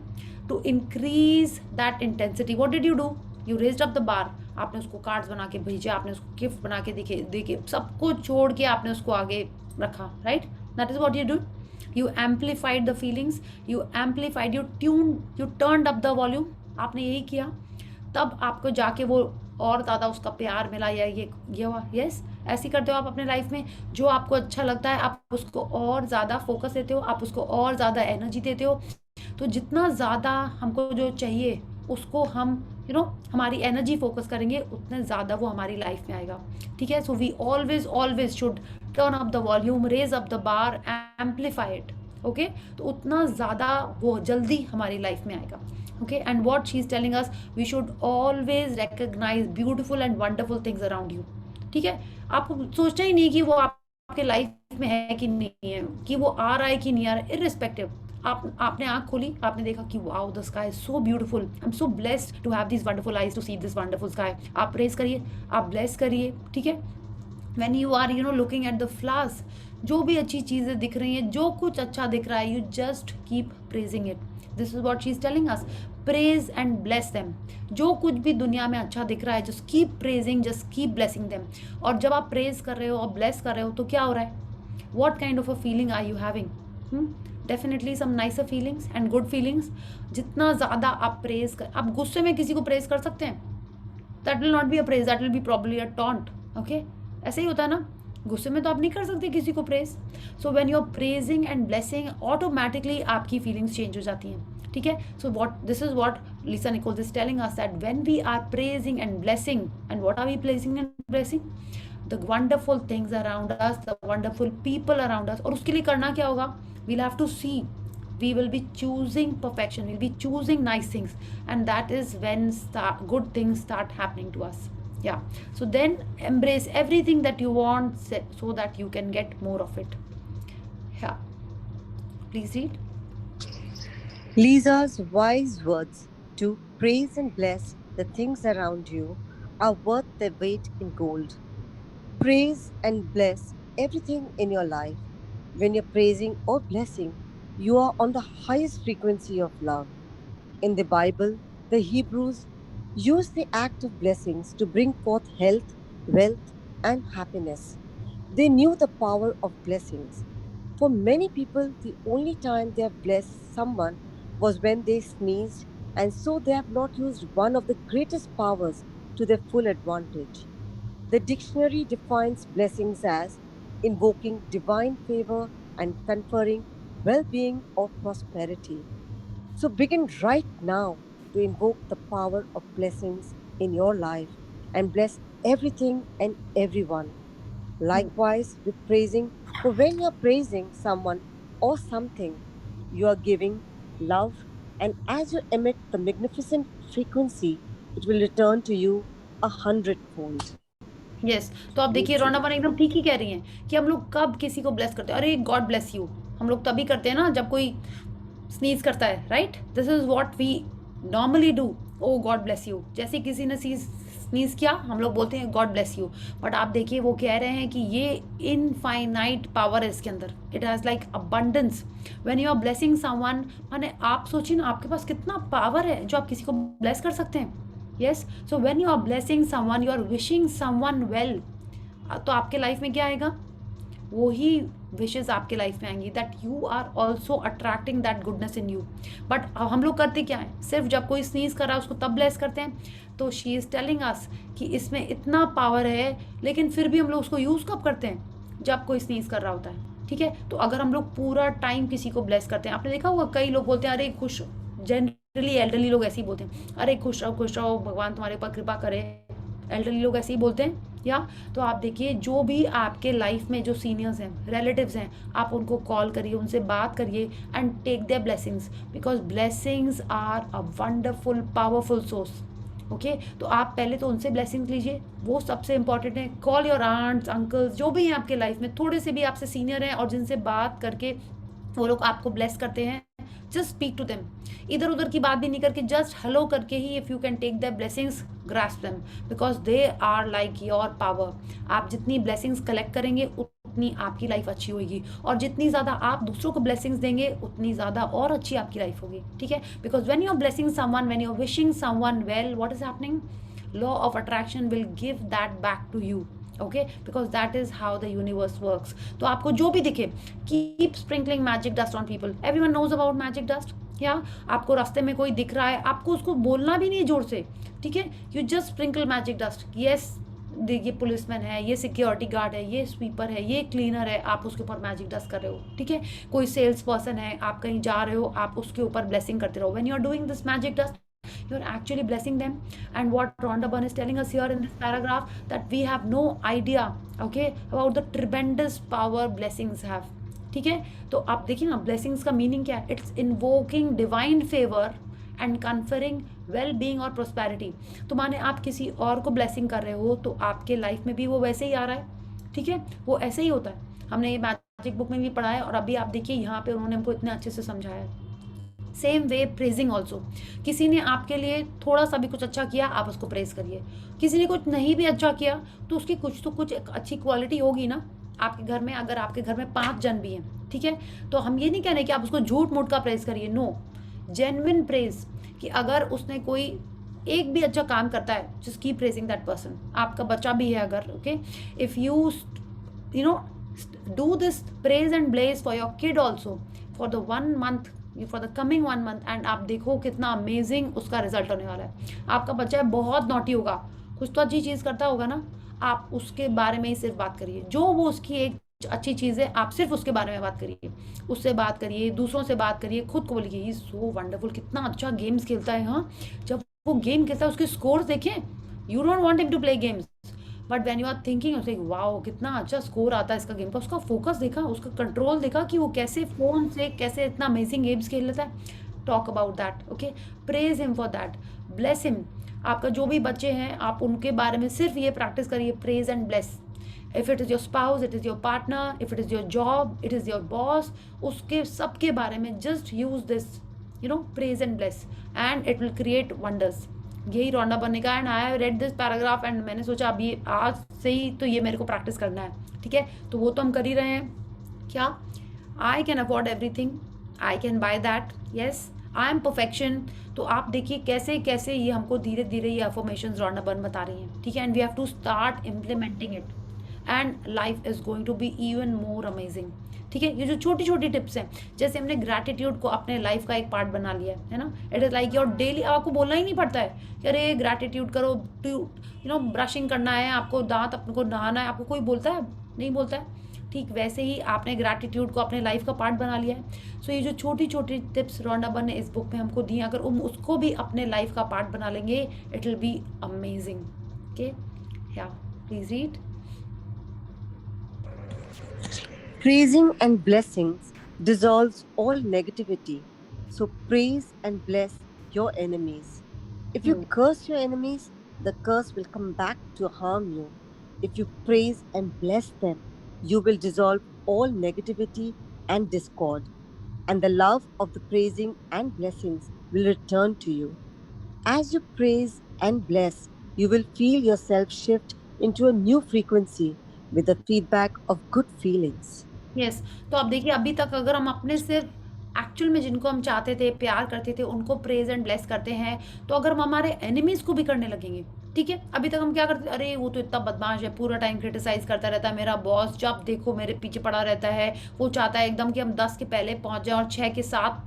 Speaker 1: To increase that intensity, what did you do? You raised up the bar. आपने उसको कार्ड्स बना के भेजे, आपने उसको गिफ्ट बना के देखे, सब कुछ छोड़ के आपने उसको आगे रखा, right? That is what you do. You amplified the feelings, you amplified, you turned up the volume. आपने यही किया, तब आपको जाके वो और ज़्यादा उसका प्यार मिला, या ये हुआ। यस, ऐसे करते हो आप अपने लाइफ में। जो आपको अच्छा लगता है आप उसको और ज़्यादा फोकस देते हो, आप उसको और ज़्यादा एनर्जी देते हो। तो जितना ज़्यादा हमको जो चाहिए उसको हम हमारी एनर्जी फोकस करेंगे, उतने ज़्यादा वो हमारी लाइफ में आएगा, ठीक है। So we always should turn up the volume, raise up the bar, amplify it, okay. तो उतना ज़्यादा वो जल्दी हमारी लाइफ में आएगा, okay। And what she's telling us, we should always recognize beautiful and wonderful things around you, ठीक है। आपको सोचना ही नहीं कि वो आपके लाइफ में है कि नहीं है, कि वो आ रहा है कि नहीं आ रहा है, इररिस्पेक्टिव। आपने आँख खोली, आपने देखा कि wow the sky is so beautiful, I am so blessed to have this wonderful eyes to see this wonderful sky. आप प्रेज करिए, आप ब्लेस करिए, ठीक है। when you are looking at the flowers, जो भी अच्छी चीज़ें दिख रही हैं, जो कुछ अच्छा दिख रहा है, you just keep praising it. This is what she is telling us. Praise and bless them. जो कुछ भी दुनिया में अच्छा दिख रहा है, just keep praising, just keep blessing them. और जब आप praise कर रहे हो और bless कर रहे हो तो क्या हो रहा है? What kind of a feeling are you having? Definitely some nicer feelings and good feelings. जितना ज़्यादा आप praise कर, आप गुस्से में किसी को praise कर सकते हैं? That will not be a praise, that will be probably a taunt. Okay? ऐसे ही होता है ना, गुस्से में तो आप नहीं कर सकते किसी को praise. So when you are praising and blessing, automatically आपकी फीलिंग्स चेंज हो जाती हैं, ठीक है। So this is what Lisa Nichols is telling us, that when we are praising and blessing, and what are we praising and blessing? The wonderful things around us, the wonderful people around us. और उसके लिए करना क्या होगा? We'll have to see, we will be choosing perfection, we'll be choosing nice things, and that is when good things start happening to us. Yeah, so then embrace everything that you want so that you can get more of it. Yeah, please read.
Speaker 6: Lisa's wise words to praise and bless the things around you are worth their weight in gold. Praise and bless everything in your life. when you're praising or blessing, you are on the highest frequency of love. In the Bible, the Hebrews used the act of blessings to bring forth health, wealth, and happiness. They knew the power of blessings. For many people, the only time they have blessed someone was when they sneezed, and so they have not used one of the greatest powers to their full advantage. The dictionary defines blessings as invoking divine favor and conferring well being or prosperity. So begin right now to invoke the power of blessings in your life and bless everything and everyone. Likewise, with praising, for when you're praising someone or something, you are giving love, and as you emit the magnificent frequency, it will return to you 100-fold.
Speaker 1: Yes तो आप देखिए रोना बन एकदम ठीक ही कह रही हैं कि हम लोग कब किसी को ब्लेस करते हैं, अरे गॉड ब्लेस यू हम लोग तभी करते हैं ना जब कोई स्नीज करता है, right? This is what we normally do, oh God bless you. जैसे किसी ने स्नीज किया हम लोग बोलते हैं गॉड ब्लेस यू, बट आप देखिए वो कह रहे हैं कि ये इनफाइनाइट पावर है इसके अंदर, it has like abundance when you are blessing someone. माने आप सोचिए ना आपके पास कितना पावर है जो आप किसी को ब्लेस कर सकते हैं। Yes, so when you are blessing someone, you are wishing someone well, तो आपके लाइफ में क्या आएगा? वो ही विशेज़ आपके लाइफ में आएंगी, that you are also attracting that goodness in you. But हम लोग करते क्या है, सिर्फ जब कोई स्नीज कर रहा है उसको तब ब्लेस करते हैं। तो शी इज़ टेलिंग अस कि इसमें इतना पावर है, लेकिन फिर भी हम लोग उसको यूज़ कब करते हैं? जब कोई स्नीज कर रहा होता है, ठीक है? तो अगर हम लोग पूरा टाइम किसी को ब्लेस करते हैं, आपने देखा होगा कई लोग बोलते हैं अरे खुश, जनरली एल्डरली लोग ऐसे ही बोलते हैं, अरे खुश रहो भगवान तुम्हारे ऊपर कृपा करे, एल्डरली लोग ऐसे ही बोलते हैं। या तो आप देखिए जो भी आपके लाइफ में जो सीनियर्स हैं, रिलेटिव्स हैं, आप उनको कॉल करिए, उनसे बात करिए and take their blessings, because blessings are a wonderful powerful source. Okay, तो आप पहले तो उनसे ब्लेसिंग्स लीजिए, वो सबसे इंपॉर्टेंट है। कॉल योर आंट्स अंकल्स, जो भी हैं आपके लाइफ में, थोड़े से भी आपसे सीनियर हैं और जिनसे बात करके वो लोग आपको ब्लेस करते हैं, जस्ट स्पीक टू देम। इधर उधर की बात भी नहीं करके जस्ट हेलो करके ही if you can take the blessings, grasp them, because they are like your power. आप जितनी ब्लेसिंग्स कलेक्ट करेंगे उतनी आपकी लाइफ अच्छी होगी, और जितनी ज़्यादा आप दूसरों को ब्लेसिंग्स देंगे उतनी ज़्यादा और अच्छी आपकी लाइफ होगी, ठीक है? Because when you are blessing someone, when you are wishing someone well, what is happening? Law of attraction will give that back to you, okay, because that is how the universe works. तो आपको जो भी दिखे, keep sprinkling magic dust on people. Everyone knows about magic dust. या आपको रास्ते में कोई दिख रहा है, आपको उसको बोलना भी नहीं जोर से, ठीक है? You just sprinkle magic dust. Yes, ये पुलिसमैन है, ये सिक्योरिटी गार्ड है, ये स्वीपर है, ये क्लीनर है, आप उसके ऊपर मैजिक डस्ट कर रहे हो, ठीक है? कोई सेल्स पर्सन है, आप कहीं जा रहे हो, आप उसके ऊपर ब्लेसिंग करते रहो। When you are doing this magic dust, you're actually blessing them. And what Rhonda Byrne is telling us here in this paragraph, that we have no idea, okay, about the tremendous power blessings have, ठीक है? तो आप देखिए ना blessings का meaning क्या है? It's invoking divine favour and conferring well being और प्रोस्पेरिटी। तो माने आप किसी और को ब्लेसिंग कर रहे हो तो आपके लाइफ में भी वो वैसे ही आ रहा है, ठीक है? वो ऐसे ही होता है। हमने ये मैजिक बुक में भी पढ़ा है, और अभी आप देखिए यहाँ पे उन्होंने हमको इतने अच्छे से समझाया है। सेम वे प्रेजिंग ऑल्सो, किसी ने आपके लिए थोड़ा सा भी कुछ अच्छा किया, आप उसको प्रेज करिए। किसी ने कुछ नहीं भी अच्छा किया तो उसकी कुछ तो कुछ एक अच्छी क्वालिटी होगी ना आपके घर में। अगर आपके घर में 5 जन भी हैं, ठीक है, तो हम ये नहीं कह रहे कि आप उसको झूठ मूठ का प्रेज करिए, नो, जेन्युइन प्रेज, कि अगर उसने कोई एक भी अच्छा काम करता है, just keep praising that person. आपका बच्चा भी है अगर, okay, if you know do this praise and bless for your kid also for the 1 month, for the coming 1 month, and आप देखो कितना अमेजिंग उसका रिजल्ट होने वाला है। आपका बच्चा बहुत नॉटी होगा, कुछ तो अच्छी चीज़ करता होगा ना, आप उसके बारे में ही सिर्फ बात करिए। जो वो उसकी एक अच्छी चीज़ है, आप सिर्फ उसके बारे में बात करिए, उससे बात करिए, दूसरों से बात करिए, खुद को बोलिए ही सो वंडरफुल, कितना अच्छा गेम्स खेलता है। हाँ, जब वो गेम खेलता है उसके स्कोर्स देखें, you don't want him to play games, but when you are thinking like wow कितना अच्छा स्कोर आता है इसका गेम का, उसका फोकस देखा, उसका कंट्रोल देखा कि वो कैसे फ़ोन से कैसे इतना अमेजिंग गेम्स खेल लेता है। Talk about that, okay, praise him for that, bless him. आपका जो भी बच्चे हैं, आप उनके बारे में सिर्फ ये प्रैक्टिस करिए, praise and bless. If it is your spouse, it is your partner, if it is your job, it is your boss, उसके सबके बारे में just use this, you know, praise and bless, and it will create wonders. यही Rhonda Berne का, and I have read this paragraph, and मैंने सोचा अभी आज से ही तो ये मेरे को प्रैक्टिस करना है, ठीक है? तो वो तो हम कर ही रहे हैं। क्या I can afford everything, I can by that, yes, I M perfection. तो आप देखिए कैसे कैसे ये हमको धीरे धीरे ये अफर्मेशंस रॉन्डा बर्न बता रही हैं, ठीक है, and we have to start implementing it and life is going to be even more amazing, ठीक है। ये जो छोटी छोटी टिप्स हैं, जैसे हमने ग्रैटिट्यूड को अपने लाइफ का एक पार्ट बना लिया है ना, it is like your daily, आपको बोलना ही नहीं पड़ता है कि अरे ग्रैटिट्यूड करो, टू यू नो ब्रशिंग करना है आपको, दांत अपने को नहाना है, आपको कोई बोलता है? नहीं बोलता है। ठीक वैसे ही आपने ग्रैटिट्यूड को अपने लाइफ का पार्ट बना लिया है। सो ये जो छोटी छोटी टिप्स रॉन्डा बर्न ने इस बुक में हमको दी, अगर हम उसको भी अपने लाइफ का पार्ट बना लेंगे, it will be amazing. Okay, yeah please read.
Speaker 6: Praising and blessings dissolves all negativity. So praise and bless your enemies. If you curse your enemies, the curse will come back to harm you. If you praise and bless them, you will dissolve all negativity and discord, and the love of the praising and blessings will return to you. As you praise and bless, you will feel yourself shift into a new frequency with the feedback of good feelings.
Speaker 1: Yes, तो अब देखिए अभी तक अगर हम अपने सिर्फ actual में जिनको हम चाहते थे, प्यार करते थे, उनको प्रेज एंड ब्लेस करते हैं, तो अगर हम हमारे एनिमीज को भी करने लगेंगे, ठीक है, अभी तक हम क्या करते थे, अरे वो तो इतना बदमाश है, पूरा टाइम क्रिटिसाइज करता रहता है, मेरा बॉस जब देखो मेरे पीछे पड़ा रहता है, वो चाहता है एकदम कि हम 10 के पहले पहुंच जाए और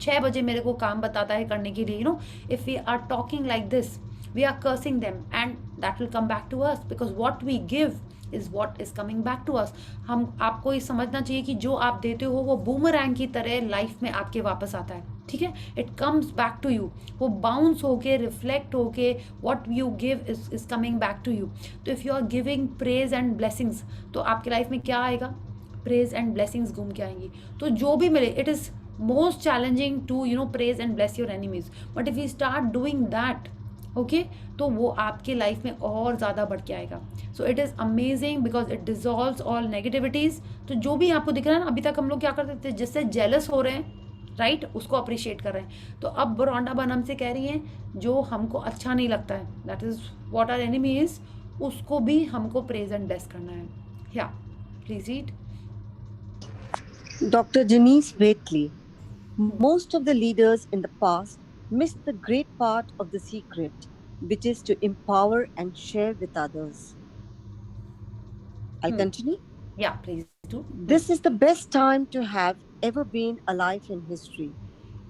Speaker 1: 6 बजे मेरे को काम बताता है करने के लिए, you know, if we are talking like this, we are cursing them and that will come back to us, because what we give is what is coming back to us. हम आपको ये समझना चाहिए कि जो आप देते हो वो बूमरैंग की तरह लाइफ में आपके वापस आता है, ठीक है, it comes back to you, वो बाउंस होके रिफ्लेक्ट होके what you give is coming back to you. तो if you are giving praise and blessings, तो आपकी लाइफ में क्या आएगा? प्रेज एंड ब्लेसिंग्स घूम के आएंगी। तो जो भी मिले, it is most challenging to you know praise and bless your enemies, but if you start doing that, okay, तो वो आपके लाइफ में और ज़्यादा बढ़ के आएगा। So it is amazing because it dissolves all negativities. तो जो भी आपको दिख रहा है ना, अभी तक हम लोग क्या करते थे, जिससे जेलस हो रहे हैं, राइट, उसको अप्रिशिएट कर रहे हैं। तो अब रॉन्डा बर्न हमसे कह रही हैं जो हमको अच्छा नहीं लगता है, that is what our enemy is, उसको भी हमको प्रेज एंड ब्लेस करना है। Yeah please read.
Speaker 6: Dr. Janice Waitley. Most of the leaders in the past missed the great part of the secret, which is to empower and share with others. I'll continue.
Speaker 1: Yeah, please do.
Speaker 6: This is the best time to have ever been alive in history.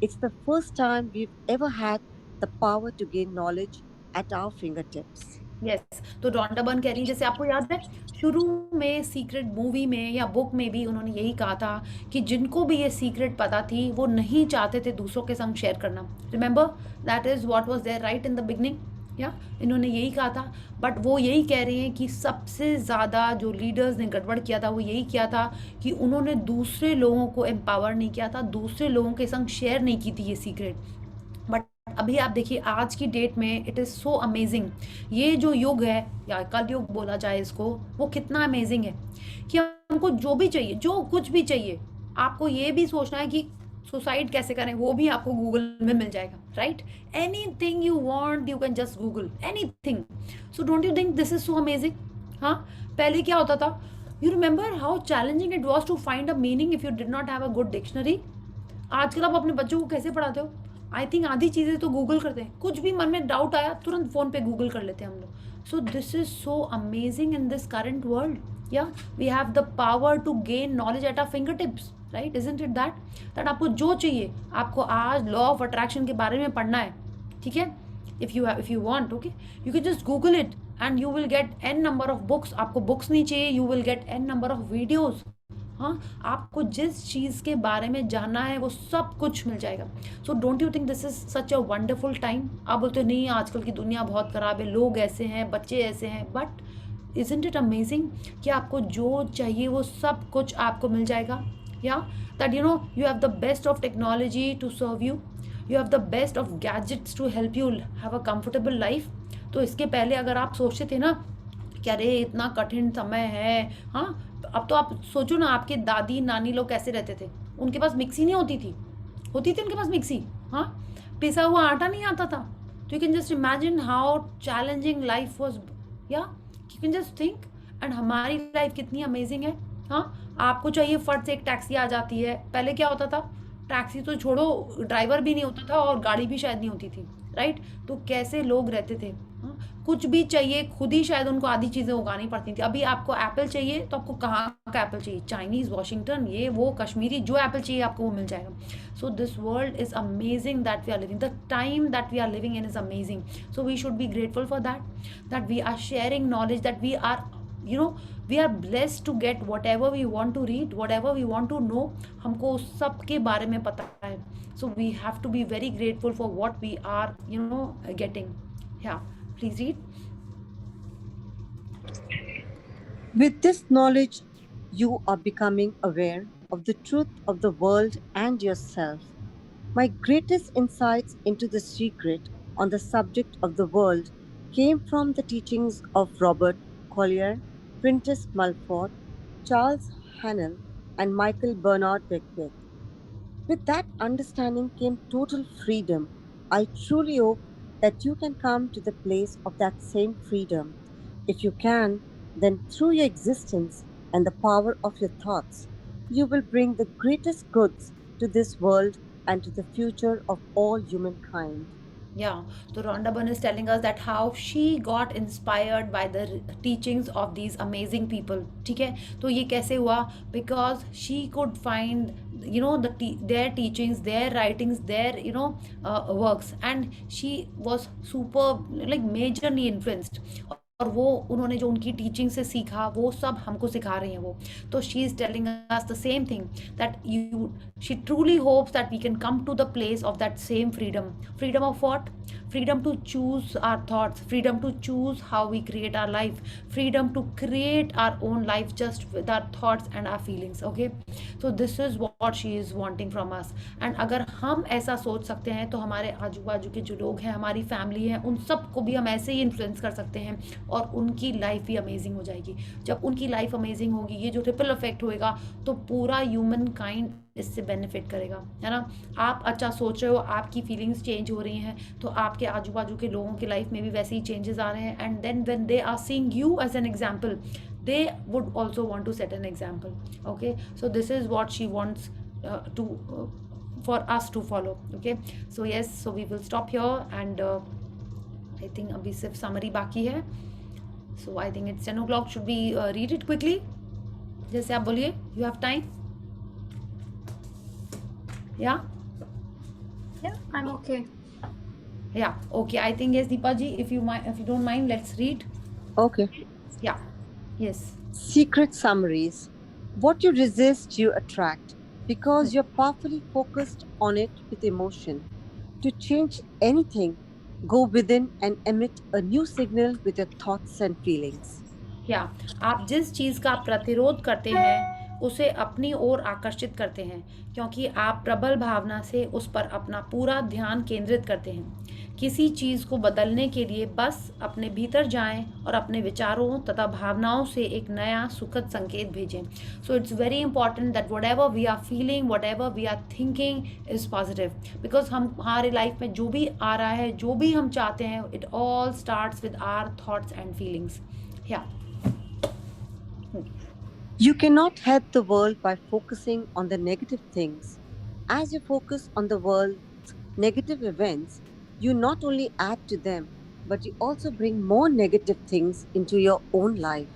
Speaker 6: It's the first time we've ever had the power to gain knowledge at our fingertips.
Speaker 1: Yes, तो Rhonda burn कह रही है, जैसे आपको याद है शुरू में सीक्रेट मूवी में या बुक में भी उन्होंने यही कहा था कि जिनको भी ये सीक्रेट पता थी वो नहीं चाहते थे दूसरों के संग शेयर करना। Remember that is what was there right in the beginning, या इन्होंने यही कहा था। बट वो यही कह रहे हैं कि सबसे ज़्यादा जो लीडर्स ने गड़बड़ किया था वो यही किया था कि उन्होंने दूसरे लोगों को एम्पावर नहीं किया था, दूसरे लोगों के संग शेयर नहीं की थी ये सीक्रेट। बट अभी आप देखिए आज की डेट में इट इज़ सो अमेजिंग, ये जो युग है या कल युग बोला जाए इसको, वो कितना अमेजिंग है कि हमको जो भी चाहिए, जो कुछ भी चाहिए, आपको ये भी सोचना है कि सुसाइड कैसे करें, वो भी आपको गूगल में मिल जाएगा, right. Anything you want you can just google anything. So don't you think this is so amazing? हाँ, पहले क्या होता था, you remember how challenging it was to find a meaning if you did not have a good dictionary. आजकल आप अपने बच्चों को कैसे पढ़ाते हो? आई थिंक आधी चीज़ें तो गूगल करते हैं, कुछ भी मन में डाउट आया तुरंत फ़ोन पे गूगल कर लेते हैं हम लोग। So this is so amazing in this current world, yeah we have the power to gain knowledge at our finger tips, right, isn't it that आपको जो चाहिए, आपको आज लॉ ऑफ अट्रैक्शन के बारे में पढ़ना है, ठीक है, if you want, okay, you can just Google it and you will gate n number of books. आपको बुक्स नहीं चाहिए, you will gate n number of videos. हाँ, आपको जिस चीज़ के बारे में जानना है वो सब कुछ मिल जाएगा। सो don't you think this is such a wonderful time? आप बोलते हो नहीं आजकल की दुनिया बहुत ख़राब है, लोग ऐसे हैं, बच्चे ऐसे हैं, बट इजंट इट अमेजिंग कि आपको जो चाहिए वो सब कुछ आपको मिल जाएगा। Yeah that you know you have the best of technology to serve you, you have the best of gadgets to help you have a comfortable life. तो इसके पहले अगर आप सोचते थे ना कि अरे इतना कठिन समय है, हाँ, अब तो आप सोचो ना आपके दादी नानी लोग कैसे रहते थे, उनके पास मिक्सी नहीं होती थी उनके पास मिक्सी, हाँ, पिसा हुआ आटा नहीं आता था। तो you can just imagine how challenging life was, yeah you can just think, and हमारी लाइफ कितनी अमेजिंग है। हाँ, आपको चाहिए फट से एक टैक्सी आ जाती है। पहले क्या होता था, टैक्सी तो छोड़ो, ड्राइवर भी नहीं होता था और गाड़ी भी शायद नहीं होती थी, राइट? तो कैसे लोग रहते थे, हाँ? कुछ भी चाहिए खुद ही शायद उनको आधी चीज़ें उगानी पड़ती थी। अभी आपको एप्पल चाहिए तो आपको कहाँ का एप्पल चाहिए, चाइनीज़, वॉशिंगटन, ये वो कश्मीरी, जो एप्पल चाहिए आपको वो मिल जाएगा। So this world is amazing that we are living, the time that we are living in is amazing. So we should be grateful for that we are sharing knowledge, that we are we are blessed to get whatever we want to read, whatever we want to know, हमको उस सब के बारे में पता है। So we have to be very grateful for what we are getting. Yeah, please read.
Speaker 6: With this knowledge, you are becoming aware of the truth of the world and yourself. My greatest insights into the secret on the subject of the world came from the teachings of Robert Collier, Prentice Mulford, Charles Hannell, and Michael Bernard Beckwith. With that understanding came total freedom. I truly hope that you can come to the place of that same freedom. If you can, then through your existence and the power of your thoughts, you will bring the greatest goods to this world and to the future of all humankind.
Speaker 1: Yeah, so Rhonda Byrne is telling us that how she got inspired by the teachings of these amazing people. ठीक है, तो ये कैसे हुआ? Because she could find their teachings, their writings, their works, and she was super like majorly influenced. और वो उन्होंने जो उनकी टीचिंग से सीखा वो सब हमको सिखा रही हैं वो। तो she is telling us the same thing that she truly hopes that we can come to the place of that same freedom. Freedom of what? freedom to choose our thoughts, freedom to choose how we create our life, freedom to create our own life just with our thoughts and our feelings. Okay, so this is what she is wanting from us. And अगर हम ऐसा सोच सकते हैं तो हमारे आजू बाजू के जो लोग हैं, हमारी फैमिली है, उन सबको भी हम ऐसे ही इन्फ्लुएंस कर सकते हैं और उनकी लाइफ भी अमेजिंग हो जाएगी। जब उनकी लाइफ अमेजिंग होगी, ये जो रिपल इफेक्ट होएगा, तो पूरा ह्यूमन काइंड इससे बेनिफिट करेगा, है ना? आप अच्छा सोच रहे हो, आपकी फीलिंग्स चेंज हो रही हैं, तो आपके आजू बाजू के लोगों की लाइफ में भी वैसे ही चेंजेस आ रहे हैं। And then when they are seeing you as an example, they would also want to set an example. Okay, so this is what she wants to for us to follow. Okay, so yes, so we will stop here and I think abhi sirf summary baki hai, so I think it's 10 o'clock. Should we read it quickly? जैसे आप बोलिए, you have time? Yeah,
Speaker 7: I'm okay.
Speaker 1: yeah, okay, I think yes, Deepa ji, if you don't mind, let's read.
Speaker 6: Okay.
Speaker 1: Yeah, yes.
Speaker 6: Secret summaries. What you resist, you attract, because you're powerfully focused on it with emotion. To change anything, go within and emit a new signal with your thoughts and feelings.
Speaker 1: Yeah, आप जिस चीज़ का प्रतिरोध करते हैं उसे अपनी ओर आकर्षित करते हैं, क्योंकि आप प्रबल भावना से उस पर अपना पूरा ध्यान केंद्रित करते हैं। किसी चीज़ को बदलने के लिए बस अपने भीतर जाएं और अपने विचारों तथा भावनाओं से एक नया सुखद संकेत भेजें। So it's very important that whatever we are feeling, whatever we are thinking is positive, because हमारे लाइफ में जो भी आ रहा है, जो भी हम चाहते हैं, it all starts with our thoughts and feelings. या
Speaker 6: You cannot help the world by focusing on the negative things. As you focus on the world's negative events, you not only add to them, but you also bring more negative things into your own life.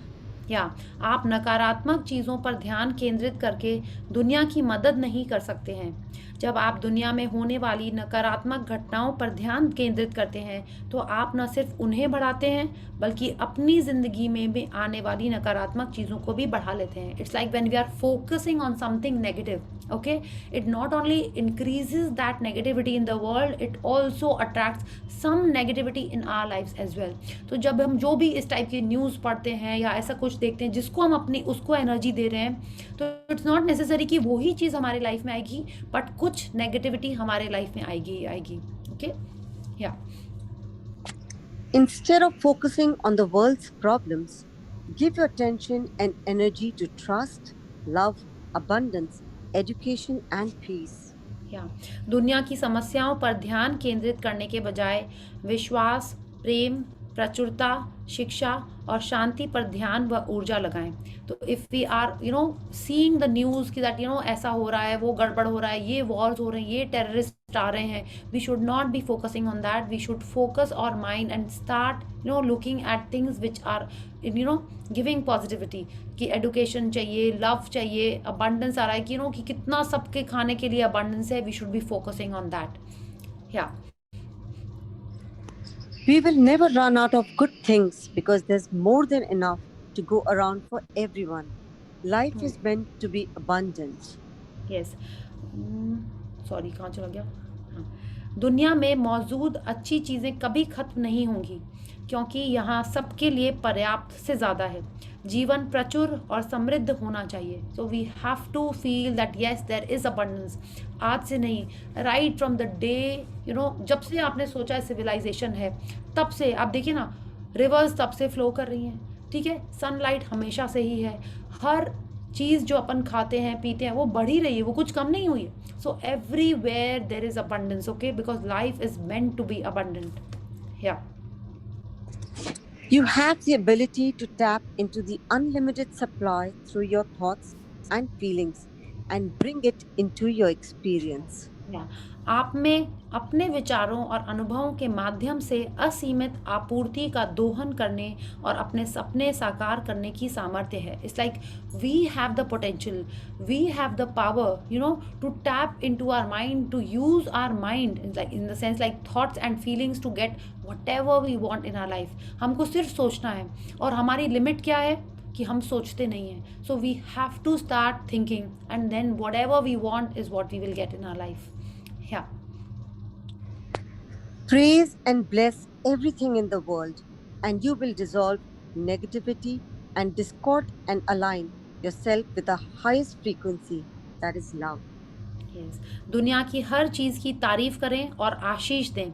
Speaker 1: या आप नकारात्मक चीज़ों पर ध्यान केंद्रित करके दुनिया की मदद नहीं कर सकते हैं। जब आप दुनिया में होने वाली नकारात्मक घटनाओं पर ध्यान केंद्रित करते हैं तो आप न सिर्फ उन्हें बढ़ाते हैं बल्कि अपनी ज़िंदगी में भी आने वाली नकारात्मक चीज़ों को भी बढ़ा लेते हैं। It's like when we are focusing on something negative, okay, it not only increases that negativity in the world, it also attracts some negativity in our lives as well. तो जब हम जो भी इस टाइप की न्यूज़ पढ़ते हैं या ऐसा कुछ देखते हैं जिसको हम अपनी उसको एनर्जी दे रहे हैं, तो इट्स नॉट नेसेसरी कि वही चीज़ हमारे लाइफ में आएगी, बट कुछ नेगेटिविटी हमारे लाइफ में आएगी। ओके, या
Speaker 6: Instead of focusing on the world's problems, give your attention and energy to trust, love, abundance, education and peace.
Speaker 1: या दुनिया की समस्याओं पर ध्यान केंद्रित करने के बजाय विश्वास, प्रेम, प्रचुरता, शिक्षा और शांति पर ध्यान व ऊर्जा लगाएं। तो if we are seeing the news कि दैट ऐसा हो रहा है, वो गड़बड़ हो रहा है, ये वॉर्स हो रहे हैं, ये टेररिस्ट आ रहे हैं, we should not be focusing on that. We should focus our mind and start looking at things which are giving positivity. कि एडुकेशन चाहिए, लव चाहिए, अबंडेंस आ रहा है कि कितना सबके खाने के लिए अबंडेंस है. We should be focusing on that. या
Speaker 6: We will never run out of good things because there's more than enough to go around for everyone. Life is meant to be abundant.
Speaker 1: Yes. Sorry, कहाँ चला गया? हाँ. दुनिया में मौजूद अच्छी चीज़ें कभी ख़त्म नहीं होंगी क्योंकि यहाँ सबके लिए पर्याप्त से ज़्यादा है. जीवन प्रचुर और समृद्ध होना चाहिए. So we have to feel that yes there is abundance. आज से नहीं, राइट फ्रॉम द डे जब से आपने सोचा है सिविलाइजेशन है, तब से आप देखिए ना, रिवर्स तब से फ्लो कर रही हैं. ठीक है, सनलाइट हमेशा से ही है. हर चीज़ जो अपन खाते हैं पीते हैं वो बढ़ ही रही है, वो कुछ कम नहीं हुई है. So everywhere there is abundance. Okay, because life is meant to be abundant. या
Speaker 6: You have the ability to tap into the unlimited supply through your thoughts and feelings and bring it into your experience.
Speaker 1: आप में अपने विचारों और अनुभवों के माध्यम से असीमित आपूर्ति का दोहन करने और अपने सपने साकार करने की सामर्थ्य है. It's like we have the potential, we have the power to tap into our mind, to use our mind in the sense like thoughts and feelings to get whatever we want in our life. हमको सिर्फ सोचना है, और हमारी limit क्या है कि हम सोचते नहीं हैं. So we have to start thinking and then whatever we want is what we will get in our life. Yeah.
Speaker 6: Praise and bless everything in the world, and you will dissolve negativity and discord and align yourself with the highest frequency, that is love.
Speaker 1: Yes. दुनिया की हर चीज़ की तारीफ करें और आशीष दें.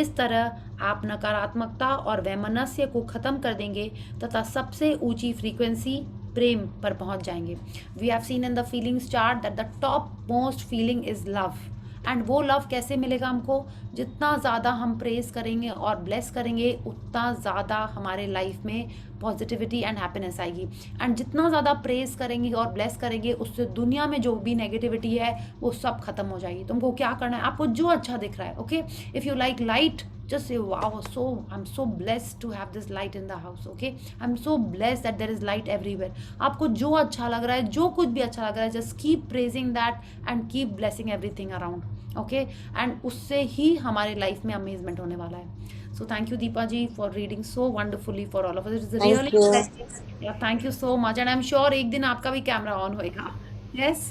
Speaker 1: इस तरह आप नकारात्मकता और वैमनस्य को ख़त्म कर देंगे तथा सबसे ऊंची फ्रीक्वेंसी प्रेम पर पहुंच जाएंगे. We have seen in the feelings chart that the top most feeling is love. And वो लव कैसे मिलेगा हमको? जितना ज़्यादा हम प्रेज करेंगे और ब्लेस करेंगे, उतना ज़्यादा हमारे लाइफ में पॉजिटिविटी एंड हैप्पीनेस आएगी. एंड जितना ज़्यादा प्रेज करेंगे और ब्लेस करेंगे, उससे दुनिया में जो भी नेगेटिविटी है वो सब खत्म हो जाएगी. तुमको क्या करना है? आपको जो अच्छा दिख रहा है, okay, if you like light, just say wow, I'm so blessed to have this light in the house. Okay, I'm so blessed that there is light everywhere. आपको जो अच्छा लग रहा है, जो कुछ भी अच्छा लग रहा है, just keep praising that and keep blessing everything around. Okay, and उससे ही हमारे लाइफ में अमेजमेंट होने वाला है. So thank you Deepa ji for reading so wonderfully for all of us. It is really yeah, thank you so much, and I'm sure एक दिन आपका भी कैमरा ऑन होएगा. Yes.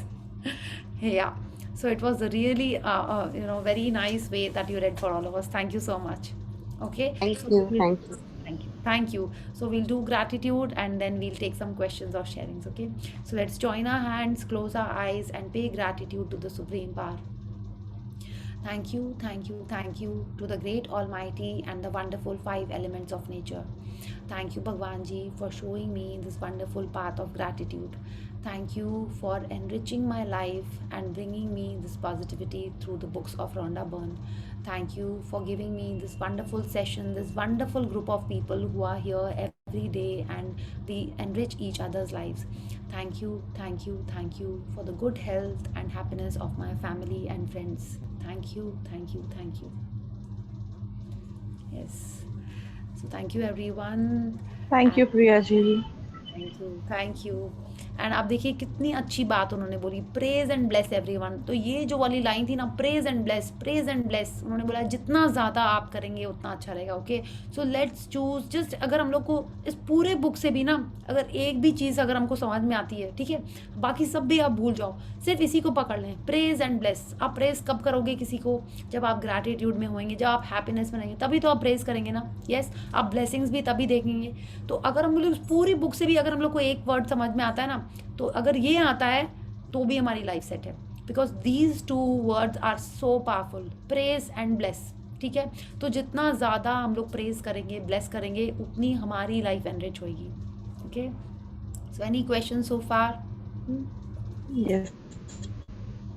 Speaker 1: Yeah. So it was a really, very nice way that you read for all of us. Thank you so much. Okay.
Speaker 6: Thank you. Thank you.
Speaker 1: Thank you. Thank you. So we'll do gratitude and then we'll take some questions or sharings. Okay. So let's join our hands, close our eyes, and pay gratitude to the Supreme Power. Thank you, thank you, thank you to the great Almighty and the wonderful 5 elements of nature. Thank you, Bhagwan Ji, for showing me this wonderful path of gratitude. Thank you for enriching my life and bringing me this positivity through the books of Rhonda Byrne. Thank you for giving me this wonderful session, this wonderful group of people who are here every day and we enrich each other's lives. Thank you, thank you, thank you for the good health and happiness of my family and friends. Thank you, thank you, thank you. Yes. So thank you everyone.
Speaker 10: Thank you Priya ji.
Speaker 1: Thank you, thank you. And आप देखिए कितनी अच्छी बात उन्होंने बोली, praise and bless everyone. तो ये जो वाली लाइन थी ना, praise and bless, praise and bless, उन्होंने बोला जितना ज़्यादा आप करेंगे उतना अच्छा रहेगा. Okay, so let's choose just, अगर हम लोग को इस पूरे बुक से भी ना अगर एक भी चीज़ अगर हमको समझ में आती है, ठीक है, बाकी सब भी आप भूल जाओ, सिर्फ इसी को पकड़ लें, प्रेज एंड ब्लेस. आप प्रेज कब करोगे किसी को? जब आप ग्रैटिट्यूड में होंगे, जब आप हैप्पीनेस में रहेंगे, तभी तो आप प्रेज करेंगे ना. यस, आप ब्लेसिंग्स भी तभी देखेंगे. तो अगर हम लोग पूरी बुक से भी अगर हम लोग को एक वर्ड समझ में आता है ना, तो अगर ये आता है तो भी हमारी लाइफ सेट है. Because these 2 words are so powerful, praise and bless. ठीक है, तो जितना ज़्यादा हम लोग प्रेज करेंगे, ब्लेस करेंगे, उतनी हमारी लाइफ एनरिच होगी. Okay, so any question so far?
Speaker 10: Yes.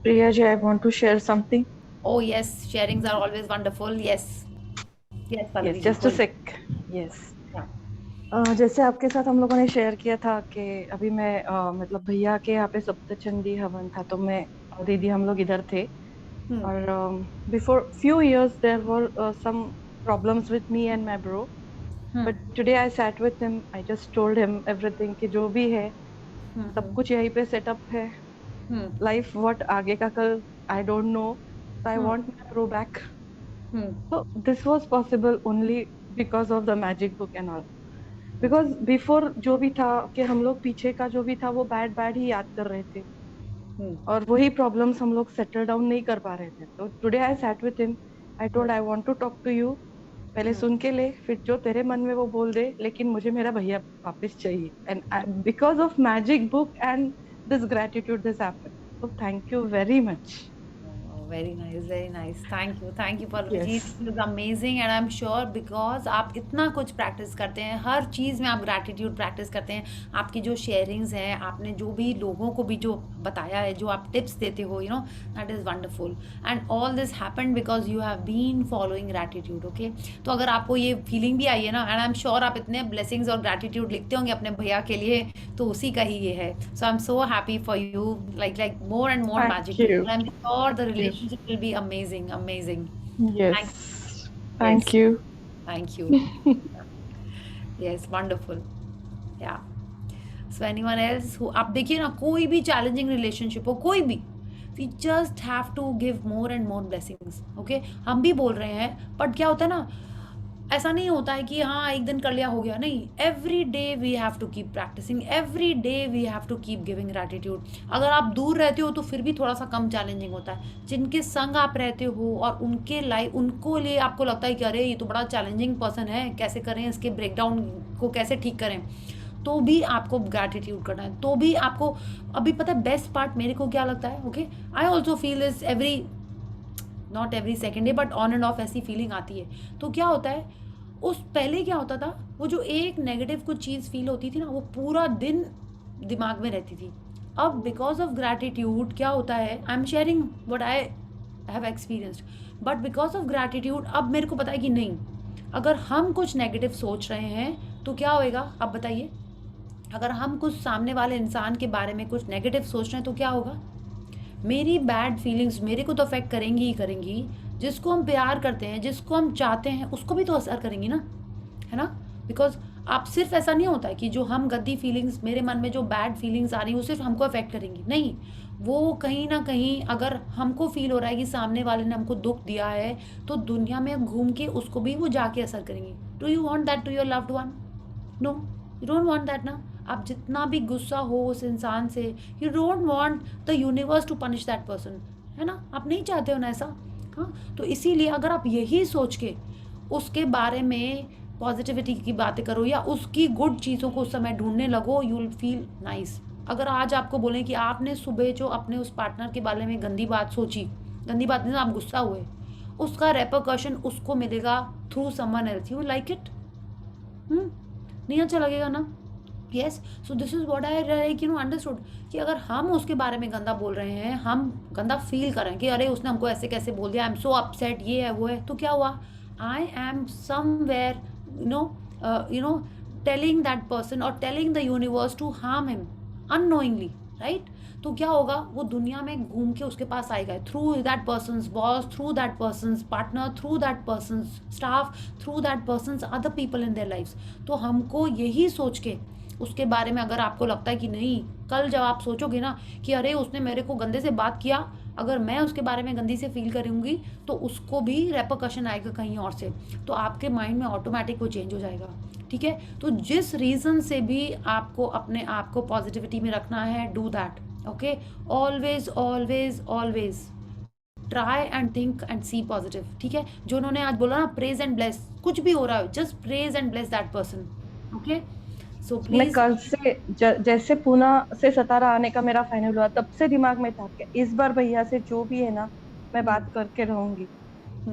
Speaker 10: Priya ji, I want to share something.
Speaker 1: Oh yes, sharings are always wonderful. Yes. Yes, Pallavi
Speaker 10: Yes,
Speaker 1: ji,
Speaker 10: just a
Speaker 1: बोलिए.
Speaker 10: sec. Yes.
Speaker 1: Yeah.
Speaker 10: जैसे आपके साथ हम लोगों ने share किया था कि अभी मैं मतलब भैया के यहाँ पे सप्तचंडी हवन था, तो मैं और दीदी हम लोग इधर थे.
Speaker 1: Hmm.
Speaker 10: और before few years there were some problems with me and my bro.
Speaker 1: Hmm.
Speaker 10: But today I sat with him. I just told him everything कि जो भी है
Speaker 1: Hmm.
Speaker 10: सब कुछ यहीं पे सेटअप है.
Speaker 1: Hmm.
Speaker 10: Life what आगे का कल I don't know. So I
Speaker 1: Hmm.
Speaker 10: want my bro back.
Speaker 1: Hmm.
Speaker 10: So this was possible only because of the magic book and all. Because before जो भी था कि हम लोग पीछे का जो भी था वो बैड बैड ही याद कर रहे थे,
Speaker 1: Hmm.
Speaker 10: और वही प्रॉब्लम्स हम लोग सेटल डाउन नहीं कर पा रहे थे. तो today I sat with him. I told I want to talk to you. पहले
Speaker 1: Hmm.
Speaker 10: सुन के ले, फिर जो तेरे मन में वो बोल दे, लेकिन मुझे मेरा भैया वापस चाहिए. And because of magic book and this gratitude this happened. So thank you very much.
Speaker 1: Oh, very nice, very nice. Thank you, Pallavi ji.
Speaker 10: Yes.
Speaker 1: This is amazing, and I'm sure because आप इतना कुछ practice करते हैं, हर चीज़ में आप gratitude practice करते हैं. आपकी जो शेयरिंग्स हैं, आपने जो भी लोगों को भी जो बताया है, जो आप टिप्स देते हो, that is wonderful. And all this happened because you have been following gratitude. Okay, तो अगर आपको ये फीलिंग भी आई है ना, एंड आई एम श्योर आप इतने ब्लेसिंग्स और ग्रैटिट्यूड लिखते होंगे अपने भैया के लिए, तो उसी का ही ये है. So I am so happy for you, like more and more
Speaker 10: thank
Speaker 1: magic.
Speaker 10: You.
Speaker 1: I'm sure the relationship will be amazing, amazing. Thank
Speaker 10: yes.
Speaker 1: Yes,
Speaker 10: thank you.
Speaker 1: thank you. Yes, wonderful. Yeah. So anyone else who, आप देखिए ना, कोई भी challenging relationship हो, कोई भी, we just have to give more and more blessings. Okay, हम भी बोल रहे हैं, but क्या होता है ना, ऐसा नहीं होता है कि हाँ एक दिन कर लिया हो गया. नहीं, every day we have to keep practising, every day we have to keep giving gratitude. अगर आप दूर रहते हो तो फिर भी थोड़ा सा कम चैलेंजिंग होता है. जिनके संग आप रहते हो और उनके लाइफ, उनको लिए आपको लगता है कि अरे ये तो बड़ा चैलेंजिंग पर्सन है, कैसे करें इसके ब्रेकडाउन को, कैसे ठीक करें, तो भी आपको ग्रैटिट्यूड करना है. तो भी आपको, अभी पता है बेस्ट पार्ट मेरे को क्या लगता है. Okay, I also feel is every, not every second day, but on end of ऐसी फीलिंग आती है. तो क्या होता है, उस पहले क्या होता था, वो जो एक नेगेटिव कुछ चीज़ फील होती थी ना, वो पूरा दिन दिमाग में रहती थी. अब बिकॉज ऑफ ग्रैटिट्यूड क्या होता है, I am sharing what I have experienced, but because of gratitude अब मेरे को पता है कि नहीं, अगर हम कुछ नेगेटिव सोच रहे हैं तो क्या होएगा, आप बताइए. अगर हम कुछ सामने वाले इंसान के बारे में कुछ नेगेटिव सोच रहे हैं तो क्या होगा, मेरी बैड फीलिंग्स मेरे को तो अफेक्ट करेंगी ही करेंगी. जिसको हम प्यार करते हैं, जिसको हम चाहते हैं, उसको भी तो असर करेंगी ना, है ना. बिकॉज आप सिर्फ ऐसा नहीं होता है कि जो हम गंदी फीलिंग्स, मेरे मन में जो बैड फीलिंग्स आ रही हैं वो सिर्फ हमको अफेक्ट करेंगी. नहीं, वो कहीं ना कहीं अगर हमको फील हो रहा है कि सामने वाले ने हमको दुख दिया है, तो दुनिया में घूम के उसको भी वो जाके असर करेंगी. Do you want that to your loved one? No, you don't want that ना. आप जितना भी गुस्सा हो उस इंसान से, you don't want the universe to punish that person, है ना. आप नहीं चाहते हो ना ऐसा. हाँ, तो इसीलिए अगर आप यही सोच के उसके बारे में पॉजिटिविटी की बातें करो या उसकी गुड चीज़ों को उस समय ढूंढने लगो, यू विल फील नाइस. अगर आज आपको बोलें कि आपने सुबह जो अपने उस पार्टनर के बारे में गंदी बात सोची, गंदी बात नहीं, आप गुस्सा हुए, उसका रेपरकशन उसको मिलेगा through someone else, you like it? नहीं अच्छा लगेगा ना. Yes, so this is what I like understood, कि अगर हम उसके बारे में गंदा बोल रहे हैं, हम गंदा फील कर रहे हैं कि अरे उसने हमको ऐसे कैसे बोल दिया, आई एम सो अपसेट, ये है वो है, तो क्या हुआ, I am somewhere telling that person और telling the universe to harm him unknowingly, right. तो क्या होगा, वो दुनिया में घूम के उसके पास आएगा through that person's boss, through that person's partner, through that person's staff, through that person's other people in their lives. तो हमको यही सोच के उसके बारे में, अगर आपको लगता है कि नहीं, कल जब आप सोचोगे ना कि अरे उसने मेरे को गंदे से बात किया, अगर मैं उसके बारे में गंदी से फील करूँगी तो उसको भी रेपरकशन आएगा कहीं और से, तो आपके माइंड में ऑटोमेटिक वो चेंज हो जाएगा. ठीक है, तो जिस रीज़न से भी आपको अपने आप को पॉजिटिविटी में रखना है, do that. Okay, always always always try and think and see positive. ठीक है, जो उन्होंने आज बोला ना, प्रेज एंड ब्लेस, कुछ भी हो रहा है, just praise and bless that person. Okay, so
Speaker 10: मैं कल से जैसे पूना से सतारा आने का मेरा फाइनल हुआ, तब से दिमाग में था कि इस बार भैया से जो भी है ना, मैं बात करके रहूंगी,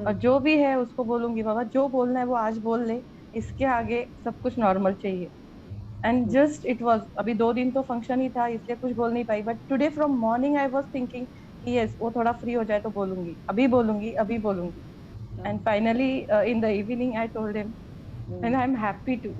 Speaker 10: और जो भी है उसको बोलूंगी, बाबा जो बोलना है वो आज बोल ले, इसके आगे सब कुछ नॉर्मल चाहिए. एंड जस्ट इट वाज, अभी 2 दिन तो फंक्शन ही था इसलिए कुछ बोल नहीं पाई, but today from morning I was thinking yes, वो थोड़ा फ्री हो जाए तो बोलूंगी, अभी बोलूंगी, अभी बोलूंगी. And finally, in the evening, I told him, and I'm happy to.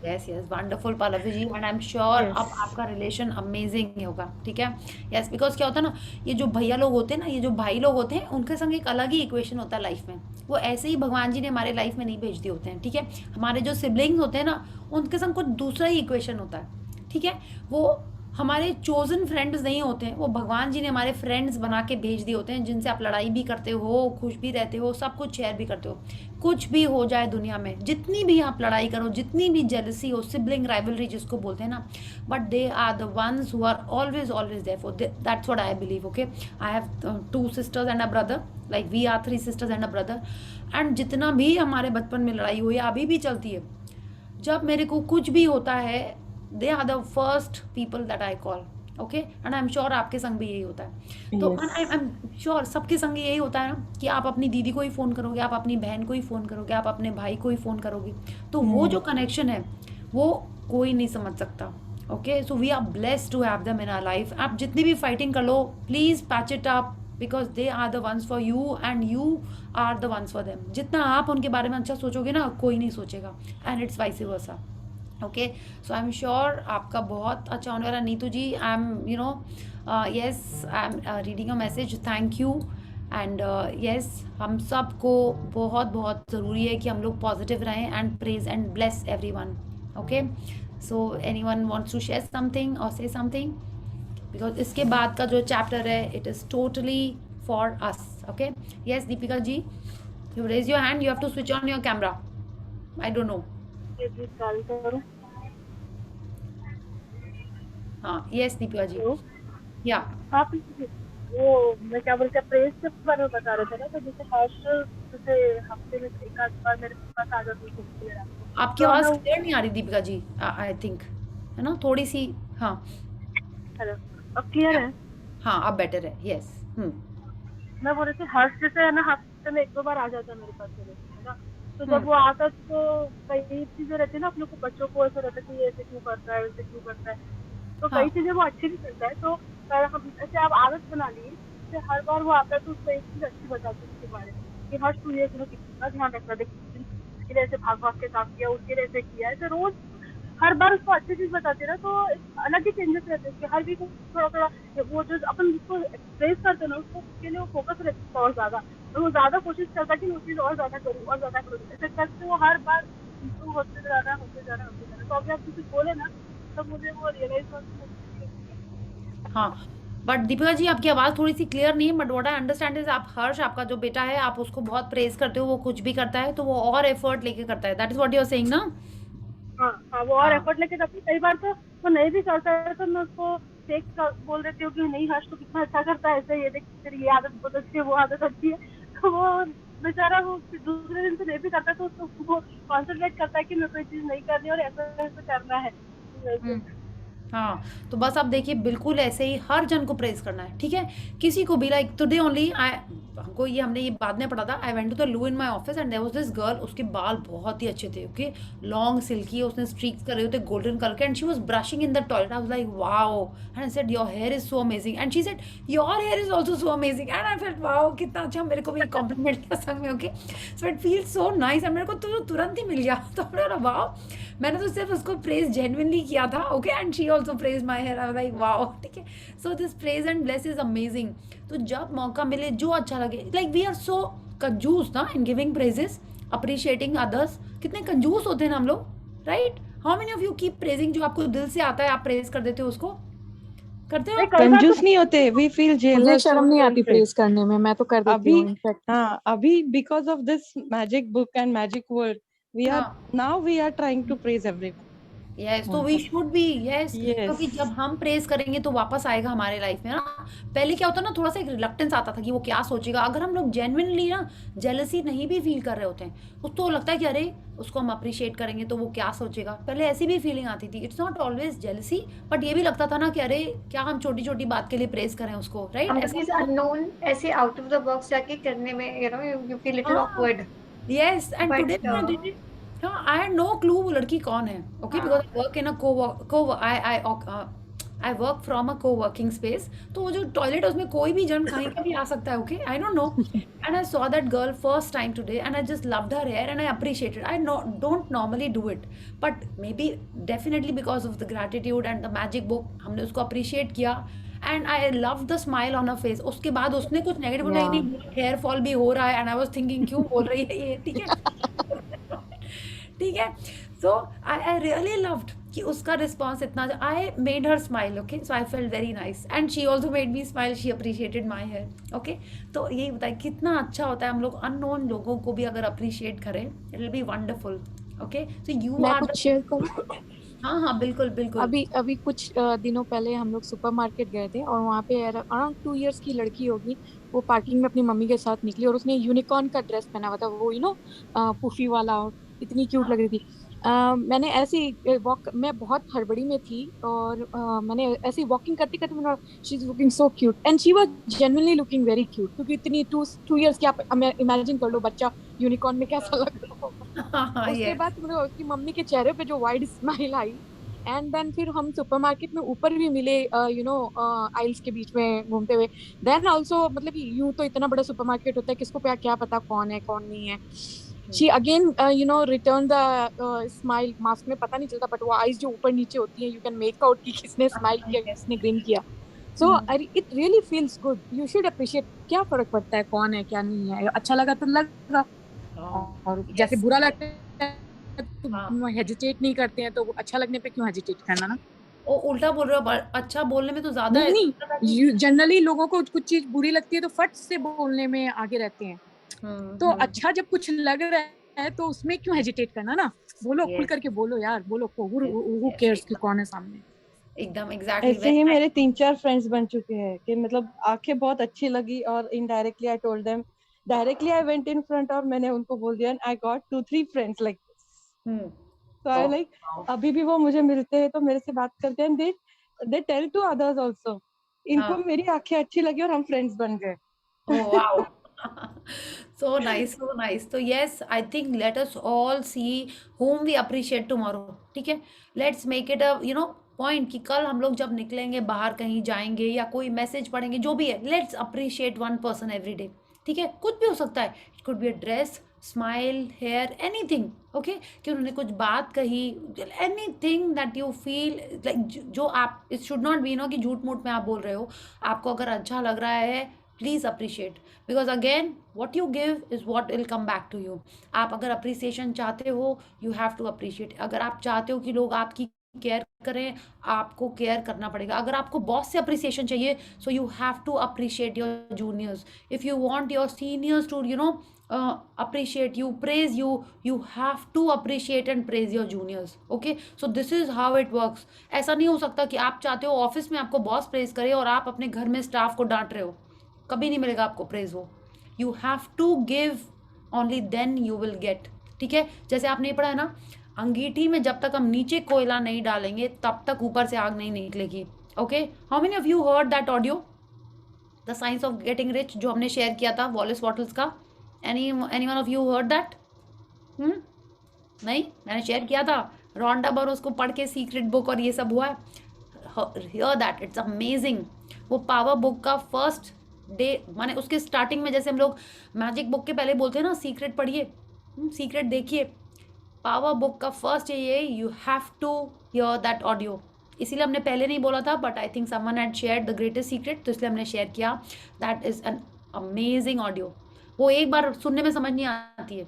Speaker 1: Yes yes wonderful Pallavi ji and I am sure
Speaker 10: Yes.
Speaker 1: अब आपका रिलेशन अमेजिंग होगा, ठीक है। यस बिकॉज क्या होता है ना, ये जो भैया लोग होते हैं ना, ये जो भाई लोग होते हैं, उनके संग एक अलग ही इक्वेशन होता है लाइफ में। वो ऐसे ही भगवान जी ने हमारे लाइफ में नहीं भेज दिए होते हैं, ठीक है। हमारे जो सिबलिंग्स होते हैं ना, उनके संग कुछ दूसरा ही इक्वेशन होता है, ठीक है। वो हमारे चोजन फ्रेंड्स नहीं होते हैं, वो भगवान जी ने हमारे फ्रेंड्स बना के भेज दिए होते हैं, जिनसे आप लड़ाई भी करते हो, खुश भी रहते हो, सब कुछ शेयर भी करते हो। कुछ भी हो जाए दुनिया में, जितनी भी आप लड़ाई करो, जितनी भी जेलसी हो, सिबलिंग राइवलरी जिसको बोलते हैं ना, but they are the ones who are always always there for, that's what I believe. Okay, I have 2 sisters and a brother, like we are 3 sisters and a brother. And जितना भी हमारे बचपन में लड़ाई हुई, अभी भी चलती है, जब मेरे को कुछ भी होता है, they are the first people that I call. Okay, and I am sure आपके संग भी यही होता है। तो
Speaker 10: Yes.
Speaker 1: आई एम श्योर सबके संग यही होता है ना, कि आप अपनी दीदी को ही फ़ोन करोगे, आप अपनी बहन को ही फ़ोन करोगे, आप अपने भाई को ही फ़ोन करोगे, तो वो जो कनेक्शन है वो कोई नहीं समझ सकता। Okay, so we are blessed to have them in our life. आप जितनी भी फाइटिंग कर लो, please patch it up, because they are the ones for you and you are the ones for them. जितना आप उनके बारे में अच्छा सोचोगे ना, कोई नहीं सोचेगा, and it's vice versa. Okay, so I am sure आपका बहुत अच्छा होने वाला। Neetu ji, I am you know yes, I am reading a message, thank you. And yes, हम सबको बहुत बहुत ज़रूरी है कि हम लोग पॉजिटिव रहें and praise and bless everyone. Okay, so anyone wants to share something or say something, because इसके बाद का जो चैप्टर है, it is totally for us. Okay, yes Deepika ji, you raise your hand, you have to switch on your camera, I don't know. हाँ, yes Deepika ji, या
Speaker 11: आप वो मैं क्या बोलते हैं, प्रेस के बारे में बता रहे थे ना, तो जैसे हॉस्टल जैसे हफ्ते में एक आध बार मेरे पास आ जाती है।
Speaker 1: आपकी आवाज़ क्लियर नहीं आ रही दीपिका जी, आई थिंक, है ना, थोड़ी सी। हाँ
Speaker 11: हेलो, अब क्लियर है?
Speaker 1: हाँ, अब बेटर है, यस।
Speaker 11: मैं बोल रही थी हर्ष जैसे है ना, हफ्ते में 1-2 बार आ जाता है मेरे पास, है ना। तो जब वो आता तो कई चीजें रहती है ना, अपने को बच्चों को ऐसा रहता है कि ये ऐसे क्यों करता है, वैसे क्यों करता है, तो कई चीजें वो अच्छी भी करता है। तो हम ऐसे आप आदत बना ली, जैसे हर बार वो आता है तो उसको एक चीज अच्छी बताती है उसके बारे में, कि हर्ष तू ये कितना ध्यान रखना, देख उसके लिए ऐसे भाग भाग के काम किया, उसके लिए ऐसे किया है। तो रोज हर बार उसको अच्छी चीज बताती है ना, तो अलग ही चेंजेस रहते हैं हर वीक। थोड़ा थोड़ा वो जो अपन जिसको एक्सप्रेस करते हैं ना, उसको उसके लिए वो फोकस रहता है और ज्यादा, तो वो ज्यादा कोशिश करता है कि वो चीज और ज्यादा करूँ और ज्यादा करूँ, ऐसे करते वो हर बार इम्प्रूव होते जा रहा है। तो अभी आप किसी बोले ना, तो मुझे वो रियलाइज होता है।
Speaker 1: हाँ, बट दीपिका जी आपकी आवाज़ थोड़ी सी क्लियर नहीं है, but what I understand is आप हर्ष, आपका जो बेटा है, आप उसको बहुत प्रेज करते हो, वो कुछ भी करता है तो वो और एफर्ट लेके करता है, that is what you are saying ना।
Speaker 11: हाँ, वो और एफर्ट लेके करती है। कई बार तो वो नहीं भी करता है, तो मैं उसको फेक बोल देती हूँ कि नहीं हर्ष तो कितना अच्छा करता है, ऐसे ये देख तेरी ये आदत बहुत अच्छी है, वो आदत अच्छी है। तो वो बेचारा वो दूसरे दिन से नहीं भी करता, तो उसको वो कॉन्सेंट्रेट करता है कि मेरे को ये चीज नहीं करनी और ऐसा करना है।
Speaker 1: हाँ, तो बस आप देखिए, बिल्कुल ऐसे ही हर जन को प्रेज करना है, ठीक है। किसी को भी, लाइक टुडे ओनली हमको ये हमने ये बाद में पढ़ा था, I went to the loo in my office and there was this girl, उसके बाल बहुत ही अच्छे थे, ओके, लॉन्ग सिल्की, उसने स्ट्रीक्स करे हुए थे गोल्डन कलर के, and she was brushing in the toilet. I was like wow, and I said your hair is so amazing, and she said your hair is also so amazing, and I felt wow, कितना अच्छा, मेरे को भी compliment किया संग में, okay, so it feels so nice, and मेरे को तो तुरंत ही मिल गया। तो मैंने बोला वाओ, मैंने तो सिर्फ उसको प्रेज जेन्युइनली किया था, okay, and she also praise my hair, I was like wow, ठीक है। So this praise and bless is amazing. तो जब मौका मिले, जो अच्छा लगे, लाइक वी आर सो कंजूस ना in giving praises, appreciating others, कितने कंजूस होते हैं ना हम लोग, right. How many of you keep praising, जो आपको दिल से आता है आप प्रेज कर देते हो, उसको करते हो?
Speaker 10: कंजूस नहीं होते, वी फील जेलस,
Speaker 3: मुझे शर्म नहीं आती प्रेज करने में, मैं तो कर देती हूँ इनफैक्ट।
Speaker 10: हाँ, अभी because of this magic book and magic word, we are now we are trying to praise everyone.
Speaker 1: Yes, तो वी शुड बी, यस, क्योंकि जब हम प्रेज करेंगे तो वापस आएगा हमारे लाइफ में ना। पहले क्या होता ना, थोड़ा सा एक रिलक्टेंस आता था कि वो क्या सोचेगा। अगर हम लोग जेन्युइनली ना जेलसी नहीं भी फील कर रहे होते हैं, उसको लगता है कि अरे उसको हम अप्रिशिएट करेंगे तो वो क्या सोचेगा, पहले ऐसी भी फीलिंग आती थी। It's not always jealousy, but ये भी लगता था ना कि अरे क्या हम छोटी छोटी बात के लिए प्रेज करें उसको, राइट।
Speaker 7: अननोन ऐसे आउट ऑफ द बॉक्स जाके करने में you feel little awkward.
Speaker 1: Yes, and today I had no clue वो लड़की कौन है, okay, because I work in a I work from a को वर्किंग स्पेस, तो वो जो टॉयलेट है उसमें कोई भी जन कहीं का भी आ सकता है, okay, I don't know, and I saw that girl first time today and I just loved her hair and I appreciated, I don't normally do it, but maybe definitely because of the gratitude and the magic book हमने उसको appreciate किया and I love the smile on a face. उसके बाद उसने कुछ negative बोला, नहीं hair fall भी हो रहा है, एंड आई वाज थिंकिंग क्यों बोल रही है ये, ठीक है ठीक है। सो आई रियली लव्ड कि उसका रिस्पॉन्स इतना, I made her smile, okay, so I felt very nice and she also made me smile, she appreciated my hair, okay. तो यही बताए कितना अच्छा होता है हम लोग अननोन लोगों को भी अगर अप्रिशिएट करें, it will B wonderful, okay. So you
Speaker 3: मैं
Speaker 1: आर
Speaker 3: कुछ शेयर करूं?
Speaker 1: हाँ हाँ बिल्कुल बिल्कुल।
Speaker 3: अभी कुछ दिनों पहले हम लोग सुपरमार्केट गए थे और वहाँ पे अराउंड 2 इयर्स की लड़की होगी, वो पार्किंग में अपनी मम्मी के साथ निकली और उसने यूनिकॉर्न का ड्रेस पहना हुआ था, वो पुफी वाला, और इतनी क्यूट लग रही थी। मैंने ऐसी वॉक, मैं बहुत हड़बड़ी में थी और मैंने ऐसी वॉकिंग करते करते मैंने, she is looking so cute and she was genuinely looking very cute, क्योंकि इतनी 2 इयर्स की, आप इमेजिन कर लो बच्चा यूनिकॉर्न में कैसा लग रहा होगा। उसके बाद मुझे उसकी मम्मी के चेहरे पे जो वाइड स्माइल आई, एंड देन फिर हम सुपरमार्केट में ऊपर भी मिले, आइल्स के बीच में घूमते हुए। देन आल्सो मतलब यूं तो इतना बड़ा सुपरमार्केट होता है, किसको क्या पता कौन है कौन नहीं है। She again return the smile, mask में पता नहीं चलता, बट वो आईज जो ऊपर नीचे होती है, यू कैन मेक आउट कि किसने स्माइल किया, किसने ग्रिन किया। So it really feels good, you should appreciate. क्या फर्क पड़ता है कौन है क्या नहीं है, अच्छा लगा तो लगा, और जैसे बुरा लगता है तो हेजिटेट नहीं करते हैं, तो अच्छा लगने पे क्यों हेजिटेट करना ना।
Speaker 1: ओ उल्टा बोल रहे हो, अच्छा बोलने में तो ज्यादा है।
Speaker 3: नहीं, जनरली लोगों को कुछ चीज बुरी लगती है तो फट से बोलने में आगे रहते हैं, तो अच्छा जब कुछ लग रहा है तो उसमें क्यों हेजिटेट करना ना, बोलो, खुल करके बोलो यार, बोलो, हु केयर्स कि कौन है सामने।
Speaker 1: एकदम एग्जैक्टली।
Speaker 10: ऐसे ही मेरे 3-4 फ्रेंड्स बन चुके हैं कि मतलब आंखें बहुत अच्छी लगी और indirectly I told them, directly I went in front और मैंने उनको बोल दिया, and I got 2-3 friends like this. तो आई लाइक, अभी भी वो मुझे मिलते हैं तो मेरे से बात करते हैं, they tell to others also, इनको मेरी आंखें अच्छी लगी और हम फ्रेंड्स बन गए।
Speaker 1: Oh wow so nice, so nice. तो yes, I think let us all see whom we appreciate tomorrow, ठीक है। Let's make it a point कि कल हम लोग जब निकलेंगे बाहर कहीं जाएंगे या कोई मैसेज पढ़ेंगे, जो भी है, let's appreciate one person every day, ठीक है। कुछ भी हो सकता है, it could be a dress, smile, hair, anything, okay, कि उन्होंने कुछ बात कही, anything that you feel like, जो आप, it should not be कि झूठ मूठ में आप बोल रहे हो, आपको अगर अच्छा लग रहा है, please appreciate, because again what you give is what will come back to you. आप अगर अप्रिसिएशन चाहते हो, यू हैव टू अप्रिशिएट। अगर आप चाहते हो कि लोग आपकी केयर करें, आपको केयर करना पड़ेगा। अगर आपको बॉस से अप्रिसिएशन चाहिए, so you have to appreciate your juniors. If you want your seniors to appreciate you, praise you, you have to appreciate and praise your juniors, okay, so this is how it works। ऐसा नहीं हो सकता कि आप चाहते हो office में आपको बॉस प्रेज करे और आप अपने घर में स्टाफ को डांट रहे हो, कभी नहीं मिलेगा आपको प्रेज वो। You have to give, only then you will get, ठीक है। जैसे आपने पढ़ा है ना, अंगीठी में जब तक हम नीचे कोयला नहीं डालेंगे तब तक ऊपर से आग नहीं निकलेगी, okay. How many of you heard that audio, the science of getting rich, जो हमने शेयर किया था वॉलिस वॉटल्स का? anyone of you heard that? नहीं, मैंने शेयर किया था, रोंडा बरोज को पढ़ के सीक्रेट बुक और ये सब हुआ है। Hear that, it's amazing। वो पावर बुक का फर्स्ट डे, माने उसके स्टार्टिंग में, जैसे हम लोग मैजिक बुक के पहले बोलते हैं ना, सीक्रेट पढ़िए, सीक्रेट देखिए, पावर बुक का फर्स्ट ये, you have to hear that audio. इसीलिए हमने पहले नहीं बोला था, but I think someone had shared the greatest secret, तो इसलिए हमने शेयर किया। That is an amazing audio. वो एक बार सुनने में समझ नहीं आती है,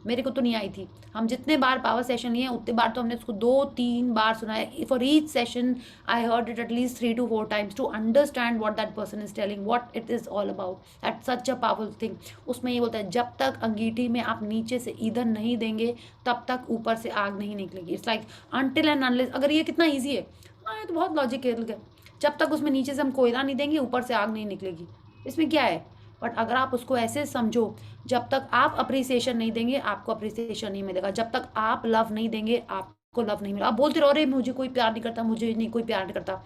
Speaker 1: मेरे को तो नहीं आई थी। हम जितने बार पावर सेशन लिए उतने बार तो हमने उसको 2-3 बार सुना है। For each session I heard it at least 3 to 4 times to understand what that person is telling, what it is all about. That such a powerful thing. उसमें ये बोलता है, जब तक अंगीठी में आप नीचे से ईंधन नहीं देंगे तब तक ऊपर से आग नहीं निकलेगी। It's like until and unless. अगर ये कितना ईजी है, हाँ ये तो बहुत लॉजिकल है। जब तक उसमें नीचे से हम कोयला नहीं देंगे ऊपर से आग नहीं निकलेगी, इसमें क्या है। बट अगर आप उसको ऐसे समझो, जब तक आप अप्रिसिएशन नहीं देंगे आपको अप्रिसिएशन नहीं मिलेगा, जब तक आप लव नहीं देंगे आपको लव नहीं मिलेगा। आप बोलते रहो, अरे मुझे कोई प्यार नहीं करता, मुझे नहीं कोई प्यार नहीं करता,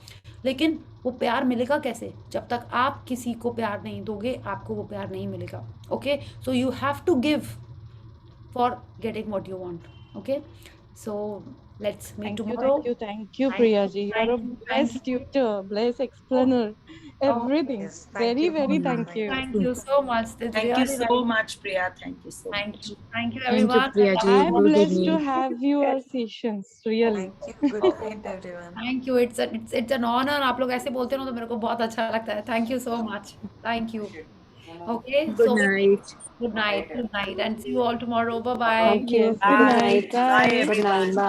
Speaker 1: लेकिन वो प्यार मिलेगा कैसे? जब तक आप किसी को प्यार नहीं दोगे आपको वो प्यार नहीं मिलेगा, okay. So you have to give for getting what you want, okay. So Let's meet
Speaker 10: Thank you,
Speaker 1: tomorrow.
Speaker 10: thank you,
Speaker 1: Thank
Speaker 10: Priya
Speaker 1: you,
Speaker 10: ji. You're
Speaker 1: thank
Speaker 10: a
Speaker 1: you, thank
Speaker 10: blessed
Speaker 1: you.
Speaker 10: tutor, blessed explainer, everything.
Speaker 12: Yes, thank
Speaker 10: Very,
Speaker 12: you.
Speaker 10: very
Speaker 1: Oh,
Speaker 10: thank you.
Speaker 1: thank you so much. It's
Speaker 4: Thank you
Speaker 1: really
Speaker 4: so
Speaker 1: nice.
Speaker 4: much, Priya. Thank you so
Speaker 1: Thank
Speaker 4: much.
Speaker 1: you. Thank you,
Speaker 13: Thank you,
Speaker 1: everyone.
Speaker 13: Priya ji.
Speaker 10: I'm
Speaker 13: Good
Speaker 10: blessed to
Speaker 13: evening.
Speaker 10: have your sessions, really.
Speaker 12: Thank you. Good night, everyone.
Speaker 1: Thank you. It's an honor. आप लोग ऐसे बोलते हो ना तो मेरे को बहुत अच्छा लगता है. Thank you so much. Thank you. Okay.
Speaker 13: Good
Speaker 1: So
Speaker 13: night.
Speaker 1: good night. Good night. And see you all tomorrow. Bye bye.
Speaker 13: Thank you.
Speaker 10: Yes,
Speaker 13: Good
Speaker 10: good
Speaker 13: night.
Speaker 10: night.
Speaker 4: Bye,
Speaker 10: Bye.
Speaker 13: Good night.
Speaker 4: everyone.
Speaker 13: Bye.